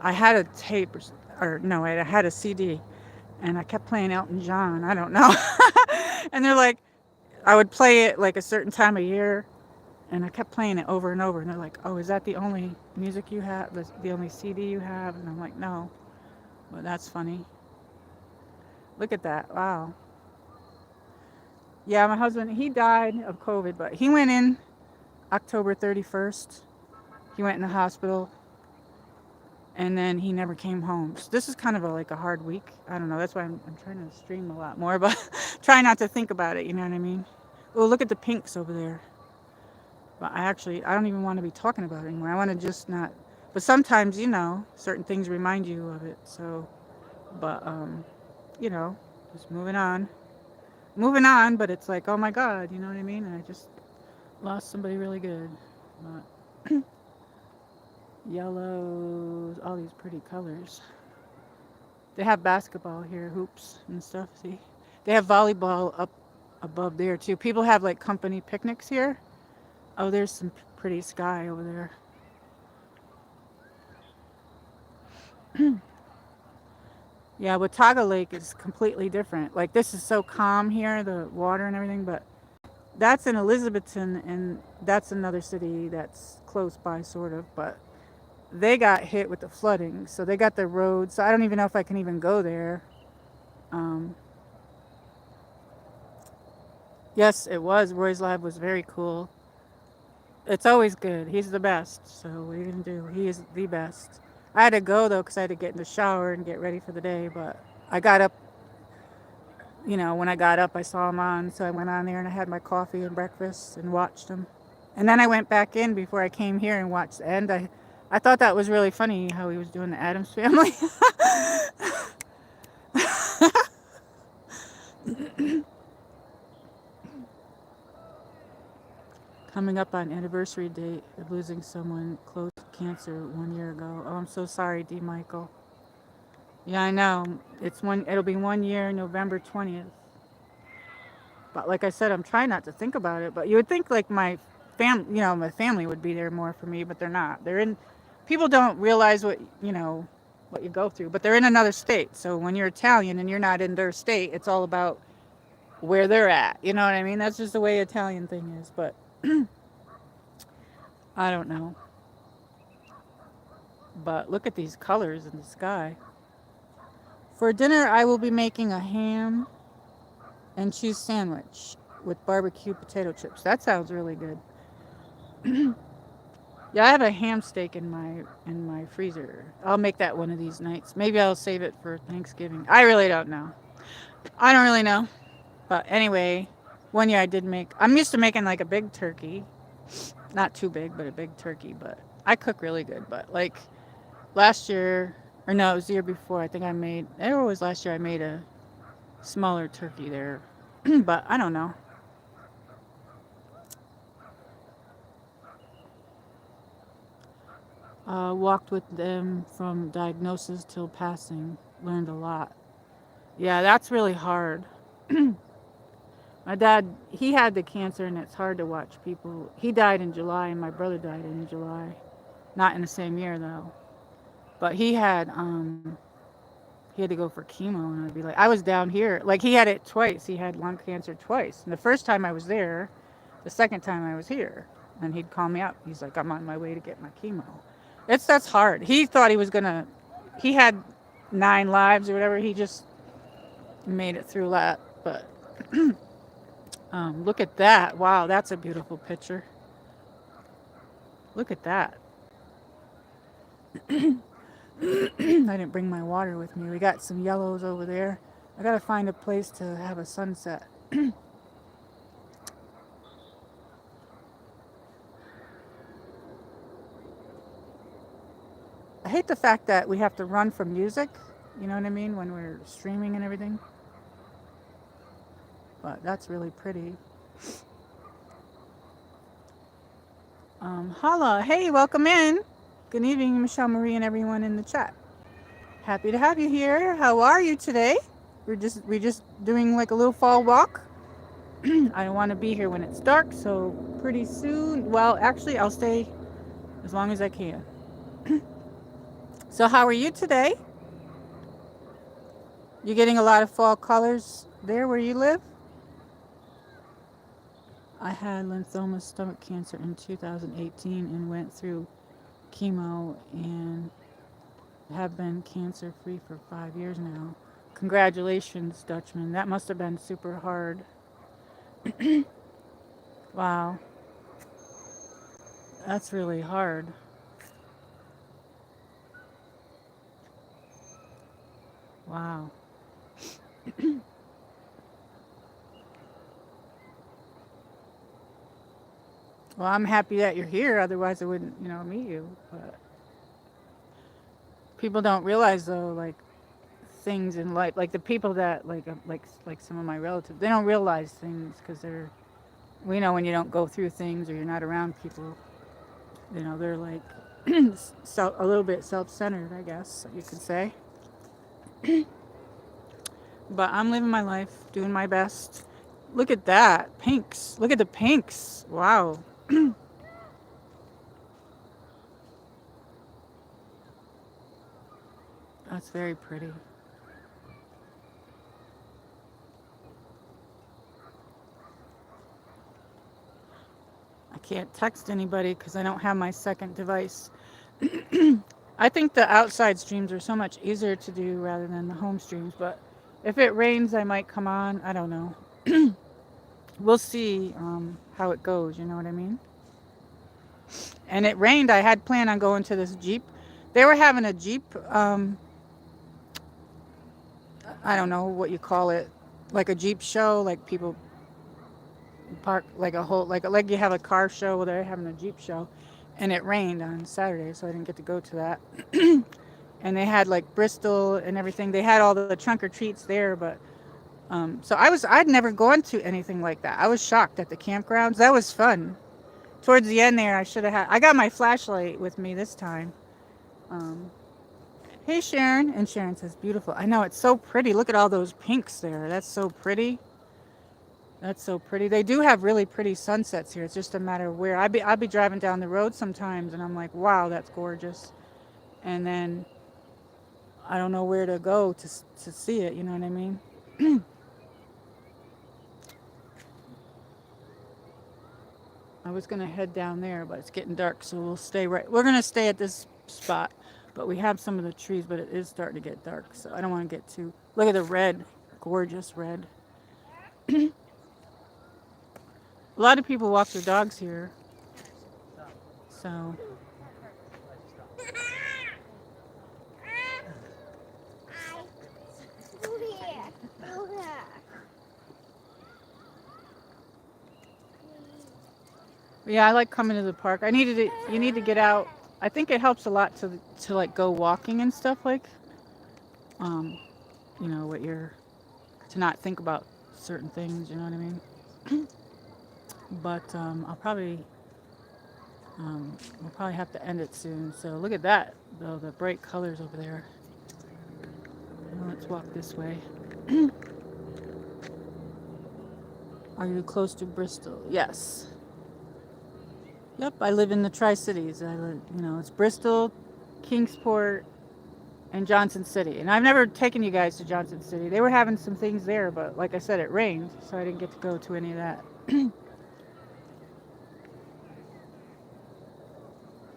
S1: I had a tape, or no, I had a CD, and I kept playing Elton John. I don't know. And they're like, I would play it like a certain time of year, and I kept playing it over and over. And they're like, oh, is that the only music you have? The only CD you have? And I'm like, no. But that's funny. Look at that. Wow. Yeah, my husband, he died of COVID, but he went in October 31st. He went in the hospital, and then he never came home. So this is kind of like a hard week. I don't know. That's why I'm trying to stream a lot more, but try not to think about it. You know what I mean? Oh, look at the pinks over there. But I don't even want to be talking about it anymore. I want to just not. But sometimes, certain things remind you of it. So, but, just moving on. Moving on, but it's like, oh my God, you know what I mean? And I just lost somebody really good. But yellows, all these pretty colors. They have basketball here, hoops and stuff, see? They have volleyball up above there too. People have like company picnics here. Oh, there's some pretty sky over there. Yeah, Watauga Lake is completely different. Like this is so calm here, the water and everything, but That's in Elizabethton, and that's another city that's close by, sort of. But they got hit with the flooding, so they got the roads. So I don't even know if I can even go there. Um, yes, it was. Roy's Lab was very cool. It's always good. He's the best. So what are you gonna do? He is the best. I had to go though because I had to get in the shower and get ready for the day. But I got up. When I got up, I saw him on, so I went on there and I had my coffee and breakfast and watched him. And then I went back in before I came here and watched the end. I thought that was really funny how he was doing the Adams Family. Coming up on anniversary date of losing someone close to cancer 1 year ago. Oh, I'm so sorry, D. Michael. Yeah, I know. It'll be 1 year, November 20th. But like I said, I'm trying not to think about it. But you would think like my family would be there more for me, but they're not. They're in. People don't realize what you go through, but they're in another state. So when you're Italian and you're not in their state, it's all about where they're at. You know what I mean? That's just the way Italian thing is. But I don't know. But look at these colors in the sky. For dinner, I will be making a ham and cheese sandwich with barbecue potato chips. That sounds really good. Yeah, I have a ham steak in my freezer. I'll make that one of these nights. Maybe I'll save it for Thanksgiving. I really don't know. I don't really know. But anyway, 1 year I did make. I'm used to making like a big turkey, not too big, but a big turkey. But I cook really good. But like last year, or no, it was the year before. I think I made. It was last year. I made a smaller turkey there. But I don't know. Walked with them from diagnosis till passing. Learned a lot. Yeah, that's really hard. My dad, he had the cancer, and it's hard to watch people. He died in July, and my brother died in July. Not in the same year though. But he had to go for chemo, and I'd be like, I was down here. Like he had it twice. He had lung cancer twice. And the first time I was there, the second time I was here, and he'd call me up. He's like, I'm on my way to get my chemo. That's hard. He thought he was gonna. He had 9 lives or whatever. He just made it through that. But look at that. Wow, that's a beautiful picture. Look at that. I didn't bring my water with me. We got some yellows over there. I gotta find a place to have a sunset. I hate the fact that we have to run from music. You know what I mean? When we're streaming and everything. But that's really pretty. Holla. Hey, welcome in. Good evening, Michelle Marie and everyone in the chat. Happy to have you here. How are you today? We're just doing like a little fall walk. I don't want to be here when it's dark, so pretty soon. Well, actually, I'll stay as long as I can. So, how are you today? You getting a lot of fall colors there where you live? I had lymphoma stomach cancer in 2018 and went through chemo and have been cancer free for 5 years now. Congratulations, Dutchman. That must have been super hard. Wow, that's really hard. Wow. Well, I'm happy that you're here. Otherwise, I wouldn't, meet you. But people don't realize though, like things in life, like the people that like some of my relatives, they don't realize things because we know when you don't go through things or you're not around people, they're like a little bit self-centered, I guess you could say. But I'm living my life, doing my best. Look at that, pinks. Look at the pinks. Wow. That's very pretty. can't text anybody because I don't have my second device. I think the outside streams are so much easier to do rather than the home streams, but if it rains, I might come on. I don't know. We'll see how it goes, you know what I mean? And it rained. I had planned on going to this Jeep. They were having a Jeep, I don't know what you call it, like a Jeep show, like people park like a whole, like you have a car show, well, they're having a Jeep show. And it rained on Saturday, so I didn't get to go to that. And they had like Bristol and everything. They had all the trunk or treats there, but so I'd never gone to anything like that. I was shocked at the campgrounds. That was fun. Towards the end there, I got my flashlight with me this time. Um, hey Sharon, and Sharon says beautiful. I know it's so pretty. Look at all those pinks there. That's so pretty. That's so pretty. They do have really pretty sunsets here. It's just a matter of where. I'd be driving down the road sometimes, and I'm like, wow, that's gorgeous. And then I don't know where to go to see it. You know what I mean? I was gonna head down there, but it's getting dark, so we'll stay right. We're gonna stay at this spot, but we have some of the trees, but it is starting to get dark, so I don't want to get too. Look at the red, gorgeous red. A lot of people walk their dogs here, so yeah, I like coming to the park. I needed it. You need to get out. I think it helps a lot to like go walking and stuff like, um, what you're to not think about certain things. You know what I mean? But we'll probably have to end it soon. So look at that, though the bright colors over there. Well, let's walk this way. Are you close to Bristol? Yes. Yep, I live in the Tri Cities. It's Bristol, Kingsport, and Johnson City. And I've never taken you guys to Johnson City. They were having some things there, but like I said, it rained, so I didn't get to go to any of that.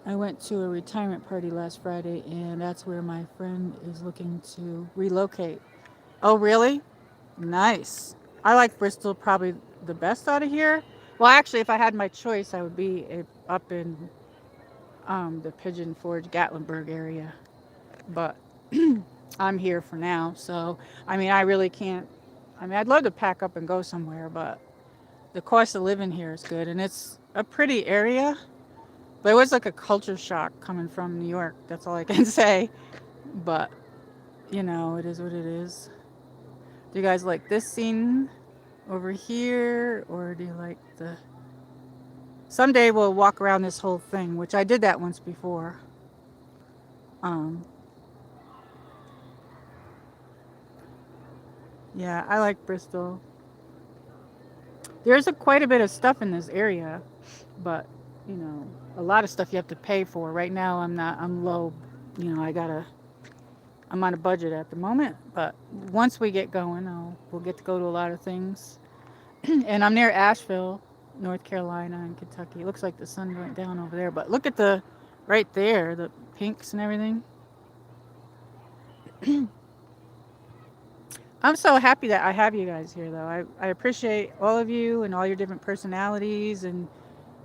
S1: I went to a retirement party last Friday, and that's where my friend is looking to relocate. Oh, really? Nice. I like Bristol probably the best out of here. Well, actually, if I had my choice, I would be up in the Pigeon Forge, Gatlinburg area. But I'm here for now, so I mean, I really can't. I mean, I'd love to pack up and go somewhere, but the cost of living here is good, and it's a pretty area. But it was like a culture shock coming from New York. That's all I can say. But it is what it is. Do you guys like this scene over here, or do you like the? Someday we'll walk around this whole thing, which I did that once before. Um, yeah, I like Bristol. There's quite a bit of stuff in this area, but a lot of stuff you have to pay for. Right now, I'm not. I'm low. I'm on a budget at the moment, but once we get going, we'll get to go to a lot of things. And I'm near Asheville, North Carolina, and Kentucky. It looks like the sun went down over there, but look at right there, the pinks and everything. I'm so happy that I have you guys here, though. I appreciate all of you and all your different personalities and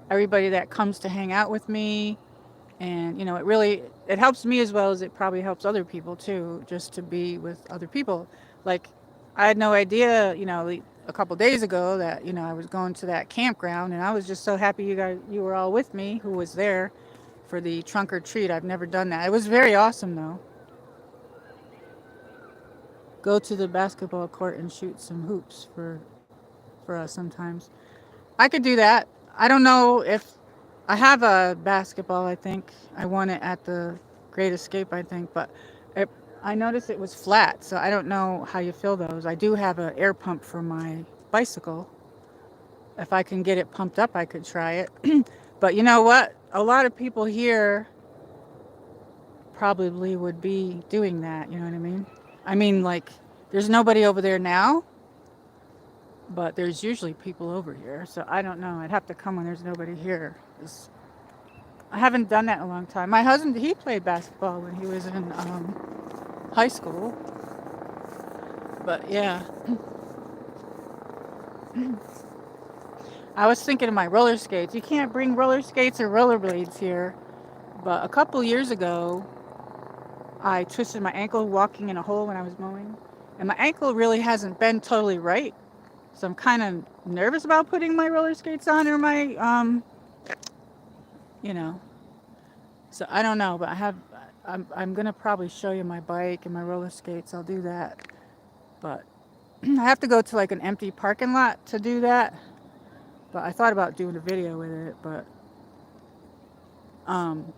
S1: everybody that comes to hang out with me. And it helps me as well as it probably helps other people too, just to be with other people. Like, I had no idea, a couple days ago that I was going to that campground, and I was just so happy you were all with me, who was there for the trunk or treat. I've never done that. It was very awesome though. Go to the basketball court and shoot some hoops for us sometimes. I could do that. I don't know if I have a basketball. I think I won it at the Great Escape, I think, but I noticed it was flat, so I don't know how you fill those. I do have an air pump for my bicycle. If I can get it pumped up, I could try it. But you know what? A lot of people here probably would be doing that. You know what I mean? I mean, like, there's nobody over there now, but there's usually people over here, so I don't know. I'd have to come when there's nobody here. 'Cause I haven't done that in a long time. My husband, he played basketball when he was in high school, but yeah. I was thinking of my roller skates. You can't bring roller skates or rollerblades here, but a couple years ago, I twisted my ankle walking in a hole when I was mowing, and my ankle really hasn't been totally right. So I'm kind of nervous about putting my roller skates on or my, you know. So I don't know, but I'm gonna probably show you my bike and my roller skates. I'll do that, but I have to go to like an empty parking lot to do that. But I thought about doing a video with it, but um,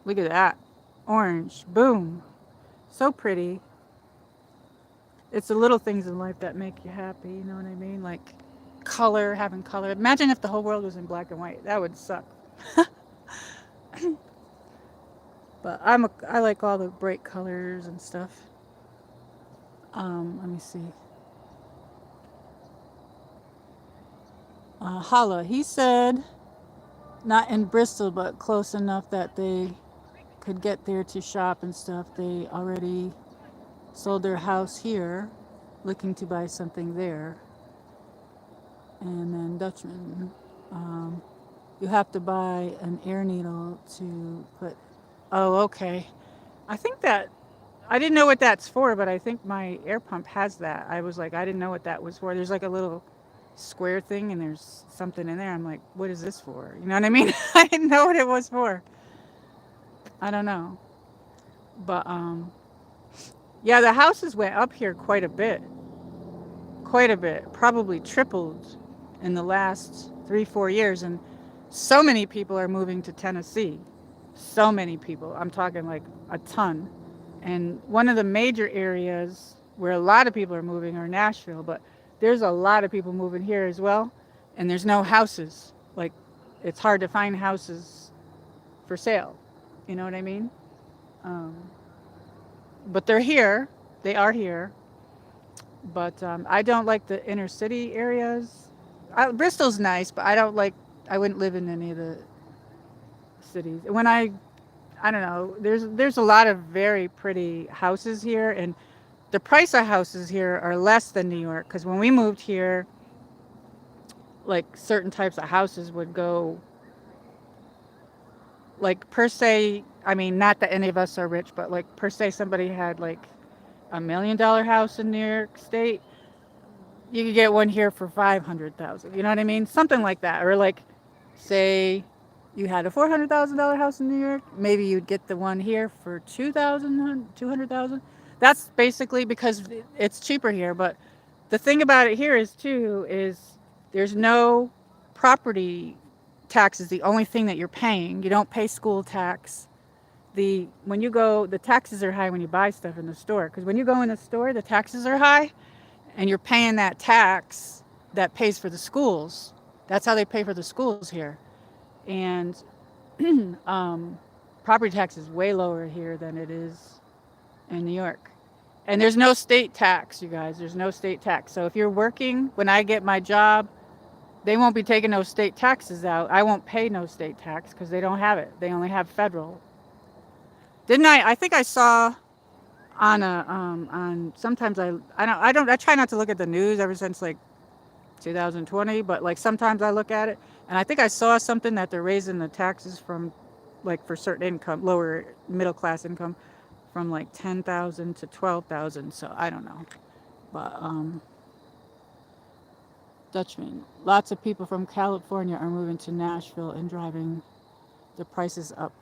S1: look at that, orange, boom, so pretty. It's the little things in life that make you happy. You know what I mean? Like color, having color. Imagine if the whole world was in black and white. That would suck. But I like all the bright colors and stuff. Let me see. Hala, he said not in Bristol, but close enough that they could get there to shop and stuff. They already sold their house here, looking to buy something there. And then Dutchman, um, you have to buy an air needle to put. Oh, okay. I think that I didn't know what that's for, but I think my air pump has that. I was like, I didn't know what that was for. There's like a little square thing, and there's something in there. I'm like, what is this for? You know what I mean? I didn't know what it was for. I don't know, but yeah, the houses went up here quite a bit, probably tripled in the last 3, 4 years, and so many people are moving to Tennessee. So many people. I'm talking like a ton. And one of the major areas where a lot of people are moving are Nashville, but there's a lot of people moving here as well, and there's no houses. Like, it's hard to find houses for sale. You know what I mean? Um, but they're here. They are here. But I don't like the inner city areas. Bristol's nice, but I don't like. I wouldn't live in any of the cities. When I don't know. There's a lot of very pretty houses here, and the price of houses here are less than New York. Because when we moved here, like certain types of houses would go, like per se. I mean, not that any of us are rich, but like per se, somebody had like $1 million house in New York State. You could get one here for 500,000. You know what I mean? Something like that, or like, say, you had a $400,000 house in New York, maybe you'd get the one here for 200,000. That's basically because it's cheaper here. But the thing about it here is too is there's no property taxes. The only thing that you're paying, you don't pay school tax. When you go, the taxes are high when you buy stuff in the store. Because when you go in the store, the taxes are high, and you're paying that tax that pays for the schools. That's how they pay for the schools here. And property tax is way lower here than it is in New York. And there's no state tax, you guys. There's no state tax. So if you're working, when I get my job, they won't be taking no state taxes out. I won't pay no state tax because they don't have it. They only have federal. Didn't I? I think I saw on sometimes I try not to look at the news ever since like 2020, but like sometimes I look at it, and I think I saw something that they're raising the taxes from, like for certain income, lower middle class income, from like 10,000 to 12,000. So I don't know, but Dutchman, lots of people from California are moving to Nashville and driving the prices up.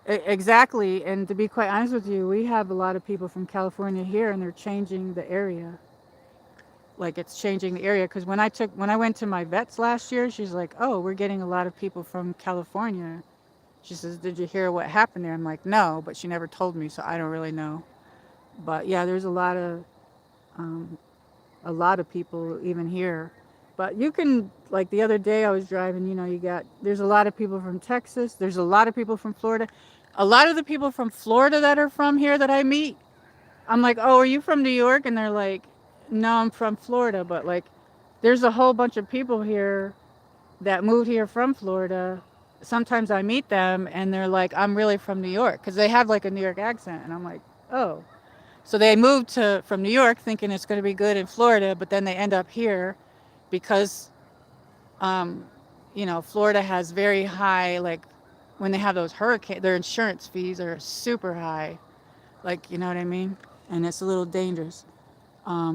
S1: Exactly, and to be quite honest with you, we have a lot of people from California here, and they're changing the area. Like it's changing the area because when I went to my vets last year, she's like, "Oh, we're getting a lot of people from California." She says, "Did you hear what happened there?" I'm like, "No," but she never told me, so I don't really know. But yeah, there's um, a lot of people even here. But you can, like the other day I was driving, there's a lot of people from Texas. There's a lot of people from Florida. A lot of the people from Florida that are from here that I meet, I'm like, oh, are you from New York? And they're like, no, I'm from Florida. But like, there's a whole bunch of people here that moved here from Florida. Sometimes I meet them and they're like, I'm really from New York because they have like a New York accent. And I'm like, oh. So they moved to from New York thinking it's going to be good in Florida, but then they end up here because, um, Florida has very high, like when they have those hurricanes, their insurance fees are super high. Like, you know what I mean? And it's a little dangerous.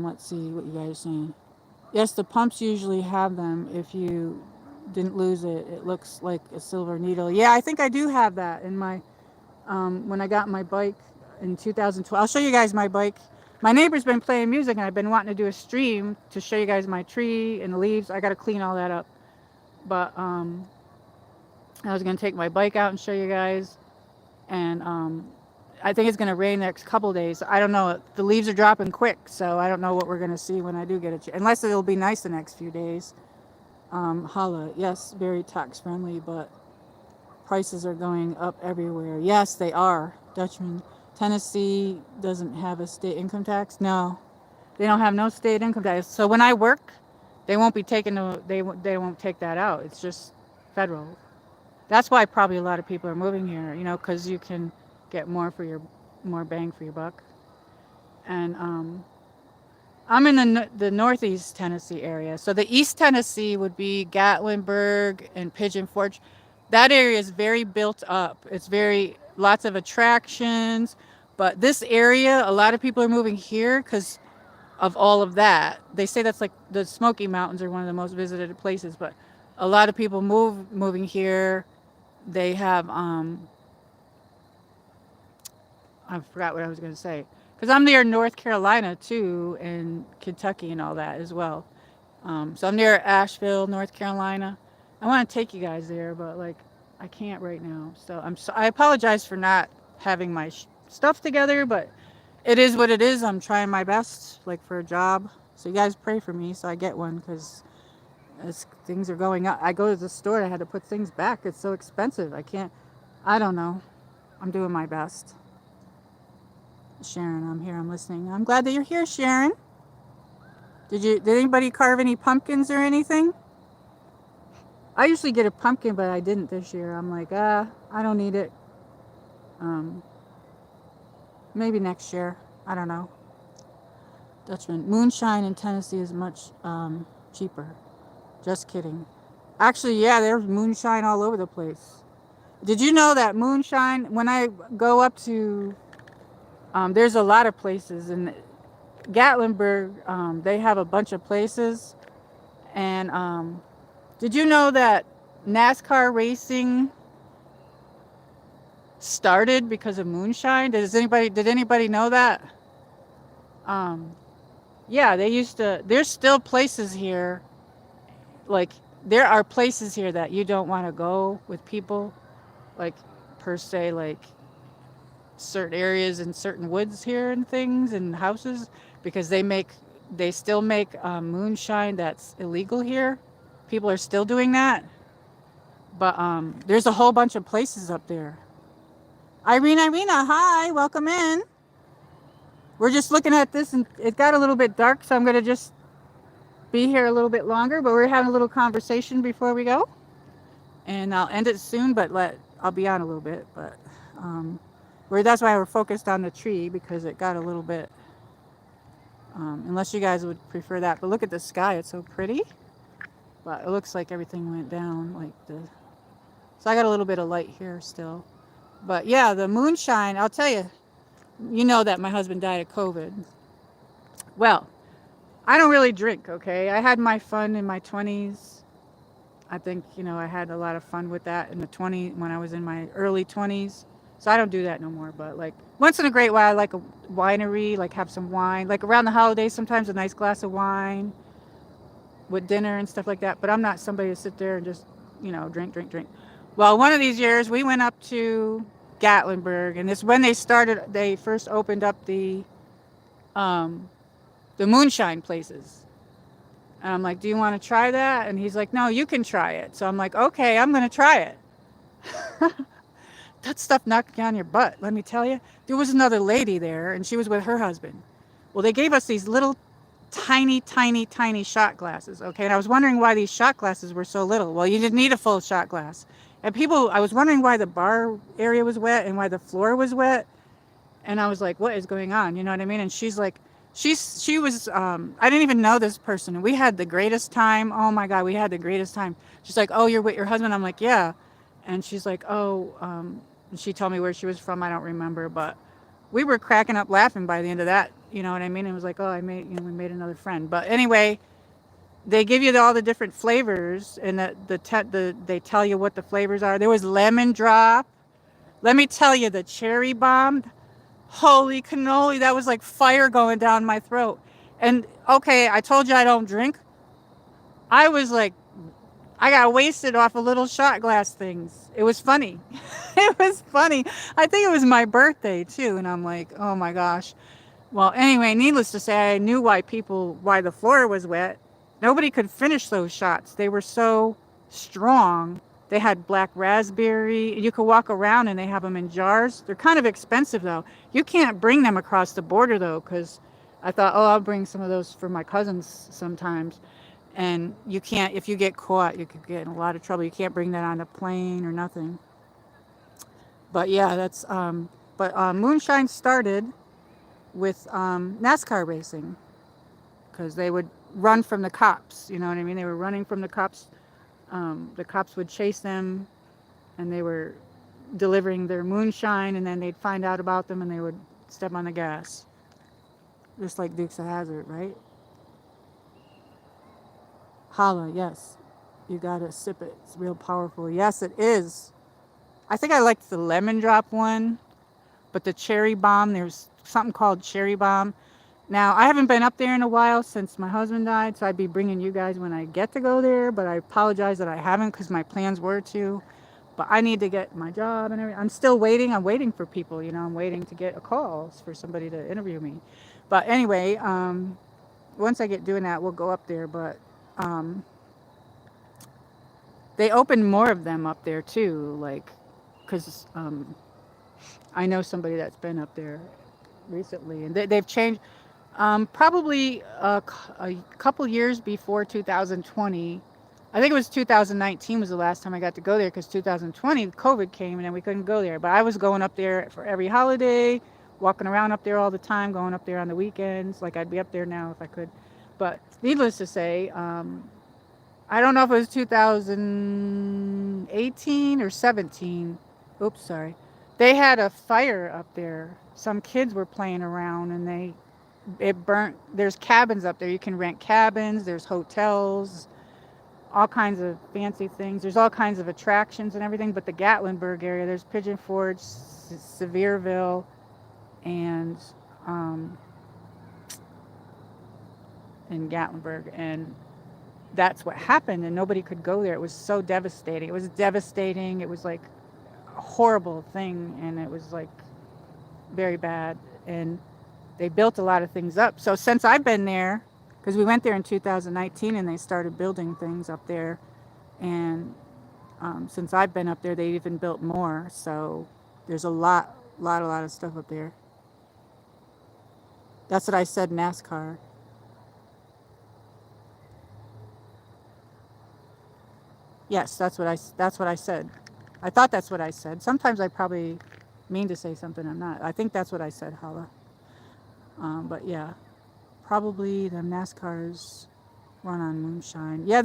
S1: Let's see what you guys are saying. Yes, the pumps usually have them. If you didn't lose it, it looks like a silver needle. Yeah, I think I do have that in my, when I got my bike in 2012. I'll show you guys my bike. My neighbor's been playing music and I've been wanting to do a stream to show you guys my tree and the leaves. I got to clean all that up. But I was going to take my bike out and show you guys. And I think it's going to rain the next couple days. I don't know. The leaves are dropping quick, so I don't know what we're going to see when I do get it. Unless it'll be nice the next few days. Holla, yes, very tax friendly, but prices are going up everywhere. Yes, they are. Dutchman, Tennessee doesn't have a state income tax. No, they don't have no state income tax. So when I work, they won't be taking they won't take that out. It's just federal. That's why probably a lot of people are moving here. Because you can get more bang for your buck. And I'm in the northeast Tennessee area. So the East Tennessee would be Gatlinburg and Pigeon Forge. That area is very built up. It's very lots of attractions. But this area, a lot of people are moving here because of all of that. They say that's like the Smoky Mountains are one of the most visited places. But a lot of people moving here. They have I forgot what I was going to say. Because I'm near North Carolina too, and Kentucky and all that as well. So I'm near Asheville, North Carolina. I want to take you guys there, but like I can't right now. So I apologize for not having my stuff together, but it is what it is. I'm trying my best, like for a job. So you guys pray for me so I get one because as things are going up, I go to the store. I had to put things back. It's so expensive. I can't. I don't know. I'm doing my best. Sharon, I'm here. I'm listening. I'm glad that you're here, Sharon. Did anybody carve any pumpkins or anything? I usually get a pumpkin, but I didn't this year. I'm like, I don't need it. Um, Maybe next year. I don't know. Dutchman, moonshine in Tennessee is much cheaper. Just kidding. Actually, yeah, there's moonshine all over the place. Did you know that moonshine, when I go up to, there's a lot of places in Gatlinburg, they have a bunch of places. And did you know that NASCAR racing started because of moonshine? Did anybody know that? Um, yeah, they used to, there's still places here, like, there are places here that you don't want to go with people, like, per se, like, certain areas in certain woods here and things and houses because they still make moonshine that's illegal here. People are still doing that, but there's a whole bunch of places up there. Irina, hi, welcome in. We're just looking at this and it got a little bit dark, so I'm gonna just be here a little bit longer, but we're having a little conversation before we go, and I'll end it soon, but I'll be on a little bit, but that's why we're focused on the tree because it got a little bit. Unless you guys would prefer that, but look at the sky; it's so pretty. But it looks like everything went down, so I got a little bit of light here still. But yeah, the moonshine. I'll tell you. You know that my husband died of COVID. Well, I don't really drink. Okay, I had my fun in my 20s. I think I had a lot of fun with that in the 20s when I was in my early 20s. So I don't do that no more. But like once in a great while, I like a winery, like have some wine. Like around the holidays, sometimes a nice glass of wine with dinner and stuff like that. But I'm not somebody to sit there and just drink. Well, one of these years we went up to Gatlinburg, and this when they first opened up the moonshine places. And I'm like, do you want to try that? And he's like, no, you can try it. So I'm like, okay, I'm going to try it. that stuff knocked you on your butt, let me tell you. There was another lady there, and she was with her husband. Well, they gave us these little tiny, tiny, tiny shot glasses, okay? And I was wondering why these shot glasses were so little. Well, you didn't need a full shot glass. And people, I was wondering why the bar area was wet and why the floor was wet. And I was like, what is going on? You know what I mean? And she's like, she was, I didn't even know this person. And we had the greatest time. Oh my God, we had the greatest time. She's like, oh, you're with your husband? I'm like, yeah. And she's like, oh, and she told me where she was from. I don't remember, but we were cracking up laughing by the end of that. You know what I mean? It was like, oh, we made another friend. But anyway, they give you all the different flavors, and they tell you what the flavors are. There was lemon drop. Let me tell you, the cherry bomb. Holy cannoli, that was like fire going down my throat. And okay, I told you I don't drink. I was like, I got wasted off of little shot glass things. It was funny. It was funny. I think it was my birthday too, and I'm like, oh my gosh. Well, anyway, needless to say, I knew why the floor was wet. Nobody could finish those shots. They were so strong. They had black raspberry. You could walk around and they have them in jars. They're kind of expensive though. You can't bring them across the border though, because I thought, oh, I'll bring some of those for my cousins sometimes. And you can't, if you get caught, you could get in a lot of trouble. You can't bring that on a plane or nothing. But yeah, moonshine started with NASCAR racing, because they would run from the cops. You know what I mean? They were running from the cops. The cops would chase them, and they were delivering their moonshine, and then they'd find out about them, and they would step on the gas, just like Dukes of Hazzard, right? Holla, yes, you gotta sip it. It's real powerful. Yes, it is. I think I liked the lemon drop one, but the cherry bomb. There's something called cherry bomb. Now, I haven't been up there in a while since my husband died, so I'd be bringing you guys when I get to go there, but I apologize that I haven't, because my plans were to. But I need to get my job and everything. I'm still waiting. I'm waiting for people, I'm waiting to get a call for somebody to interview me. But anyway, once I get doing that, we'll go up there. But they opened more of them up there too, like, because I know somebody that's been up there recently, and they've changed. Probably a couple years before 2020. I think it was 2019 was the last time I got to go there, because 2020 COVID came and then we couldn't go there. But I was going up there for every holiday, walking around up there all the time, going up there on the weekends. Like, I'd be up there now if I could. But needless to say, I don't know if it was 2018 or 17. Oops, sorry. They had a fire up there. Some kids were playing around, and it burnt. There's cabins up there. You can rent cabins. There's hotels, all kinds of fancy things. There's all kinds of attractions and everything. But the Gatlinburg area, there's Pigeon Forge, Sevierville, and in Gatlinburg, and that's what happened. And nobody could go there. It was so devastating. It was devastating. It was like a horrible thing, and it was like very bad. And they built a lot of things up. So since I've been there, because we went there in 2019 and they started building things up there, and since I've been up there, they even built more. So there's a lot of stuff up there. That's what I said, NASCAR. Yes, that's what I said. I thought that's what I said. Sometimes I probably mean to say something I'm not. I think that's what I said, Hala. But yeah, probably the NASCARs run on moonshine. Yeah,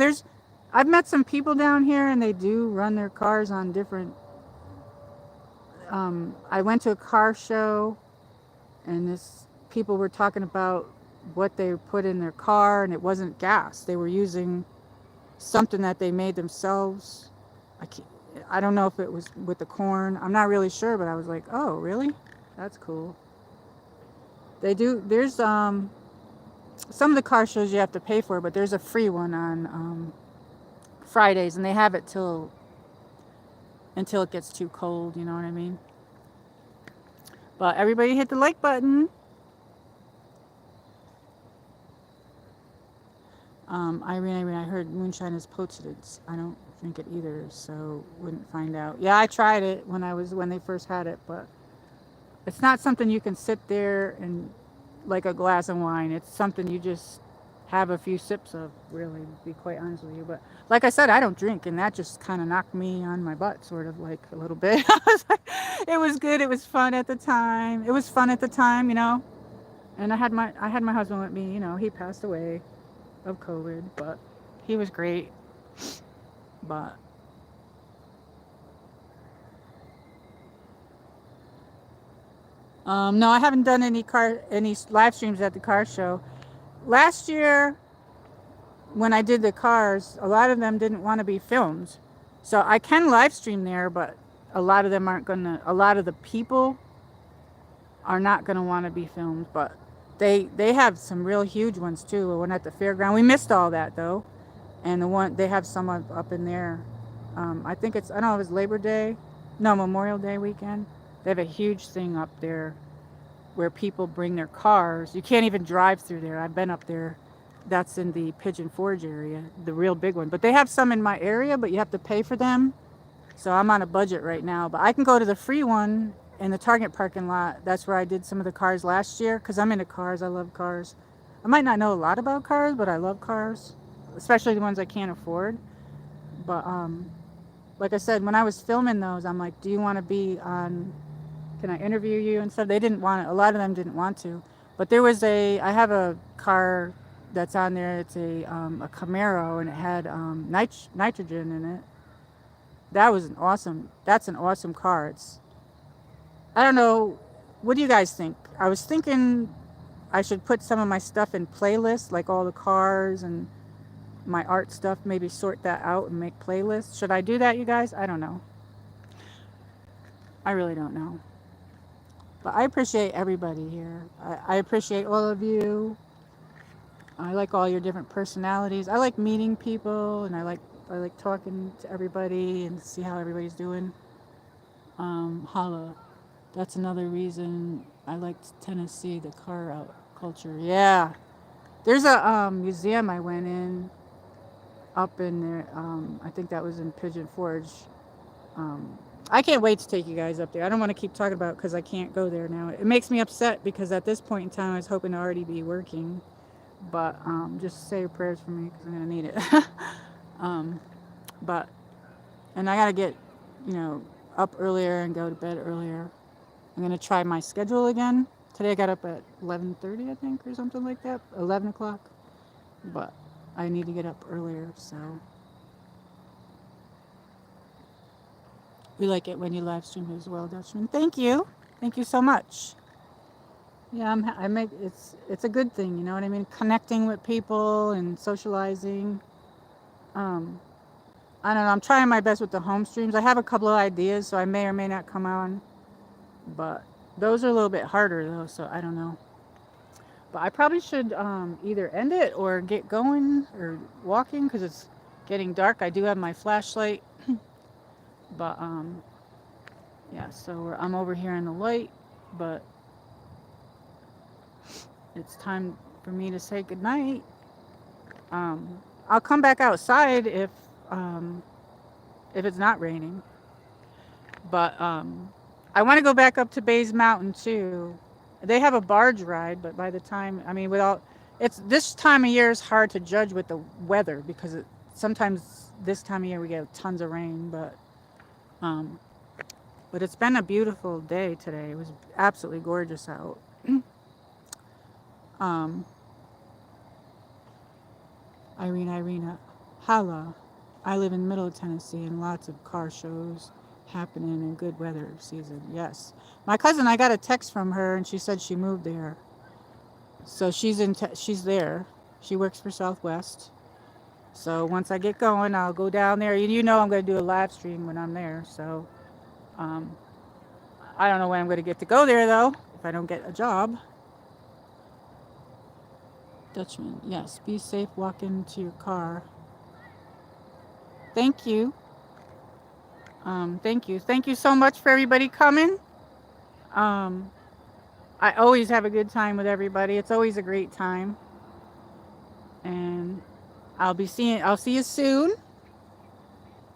S1: I've met some people down here, and they do run their cars on different. I went to a car show, and this people were talking about what they put in their car, and it wasn't gas. They were using something that they made themselves. I can't, I don't know if it was with the corn. I'm not really sure, but I was like, oh, really? That's cool. They do. There's some of the car shows you have to pay for, but there's a free one on Fridays, and they have it until it gets too cold. You know what I mean? But everybody hit the like button. Irene, I heard moonshine is potent. I don't drink it either, so wouldn't find out. Yeah, I tried it when they first had it, but it's not something you can sit there and like a glass of wine. It's something you just have a few sips of, really, to be quite honest with you. But like I said, I don't drink, and that just kind of knocked me on my butt, sort of like a little bit. I was like, it was good. It was fun at the time. It was fun at the time, you know. And I had my husband with me. You know, he passed away of COVID, but he was great. But no, I haven't done any live streams at the car show. Last year, when I did the cars, a lot of them didn't want to be filmed. So I can live stream there, but a lot of them aren't gonna. A lot of the people are not gonna want to be filmed, but they have some real huge ones too. The one at the fairground. We missed all that though, and the one they have some up in there. I think I don't know if it's Labor Day, no, Memorial Day weekend. They have a huge thing up there where people bring their cars. You can't even drive through there. I've been up there. That's in the Pigeon Forge area, the real big one. But they have some in my area, but you have to pay for them. So I'm on a budget right now. But I can go to the free one in the Target parking lot. That's where I did some of the cars last year because I'm into cars. I love cars. I might not know a lot about cars, but I love cars, especially the ones I can't afford. But like I said, when I was filming those, I'm like, do you want to be on, can I interview you and stuff? They didn't want it. A lot of them didn't want to. But I have a car that's on there. It's a Camaro, and it had nitrogen in it. That's an awesome car. I don't know, what do you guys think? I was thinking I should put some of my stuff in playlists, like all the cars and my art stuff, maybe sort that out and make playlists. Should I do that, you guys? I don't know. I really don't know. But I appreciate everybody here. I appreciate all of you. I like all your different personalities. I like meeting people, and I like talking to everybody and see how everybody's doing. Holla. That's another reason I liked Tennessee, the car out culture. Yeah. There's a museum I went in up in there. I think that was in Pigeon Forge. Um, I can't wait to take you guys up there. I don't want to keep talking about it because I can't go there now. It makes me upset because at this point in time I was hoping to already be working. But just say your prayers for me because I'm going to need it. um, but, and I got to get, you know, up earlier and go to bed earlier. I'm going to try my schedule again. Today I got up at 11:30, I think, or something like that. 11 o'clock. But I need to get up earlier, so. We like it when you live stream as well, Dutchman. Thank you. Thank you so much. Yeah, I make it's a good thing, you know what I mean? Connecting with people and socializing. Um, I don't know. I'm trying my best with the home streams. I have a couple of ideas, so I may or may not come on, but those are a little bit harder though, so I don't know. But I probably should either end it or get going or walking because it's getting dark. I do have my flashlight, but yeah. So I'm over here in the light, but it's time for me to say goodnight. I'll come back outside if it's not raining. But I want to go back up to Bays Mountain too. They have a barge ride, but by the time, I mean, without, it's this time of year is hard to judge with the weather because sometimes this time of year we get tons of rain. Um, but it's been a beautiful day today. It was absolutely gorgeous out. um, Irina, holla. I live in Middle Tennessee and lots of car shows happening in good weather season. Yes. My cousin, I got a text from her and she said she moved there. So she's there. She works for Southwest. So once I get going, I'll go down there. You know I'm going to do a live stream when I'm there. So um, I don't know when I'm going to get to go there though, if I don't get a job. Dutchman, yes. Be safe walking to your car. Thank you. Thank you. Thank you so much for everybody coming. Um, I always have a good time with everybody. It's always a great time. And I'll see you soon.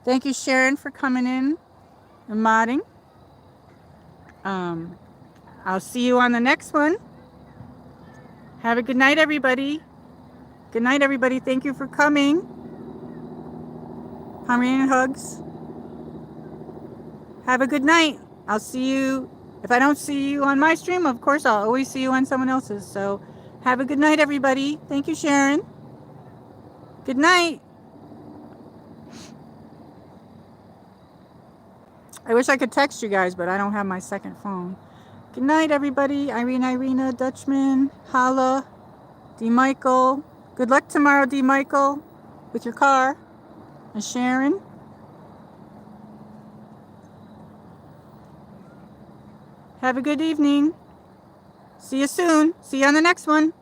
S1: Thank you, Sharon, for coming in and modding. I'll see you on the next one. Have a good night, everybody. Good night, everybody. Thank you for coming. Pomeranian hugs. Have a good night. I'll see you. If I don't see you on my stream, of course, I'll always see you on someone else's. So have a good night, everybody. Thank you, Sharon. Good night. I wish I could text you guys, but I don't have my second phone. Good night, everybody. Irina, Dutchman, Hala, D. Michael. Good luck tomorrow, D. Michael, with your car. And Sharon. Have a good evening. See you soon. See you on the next one.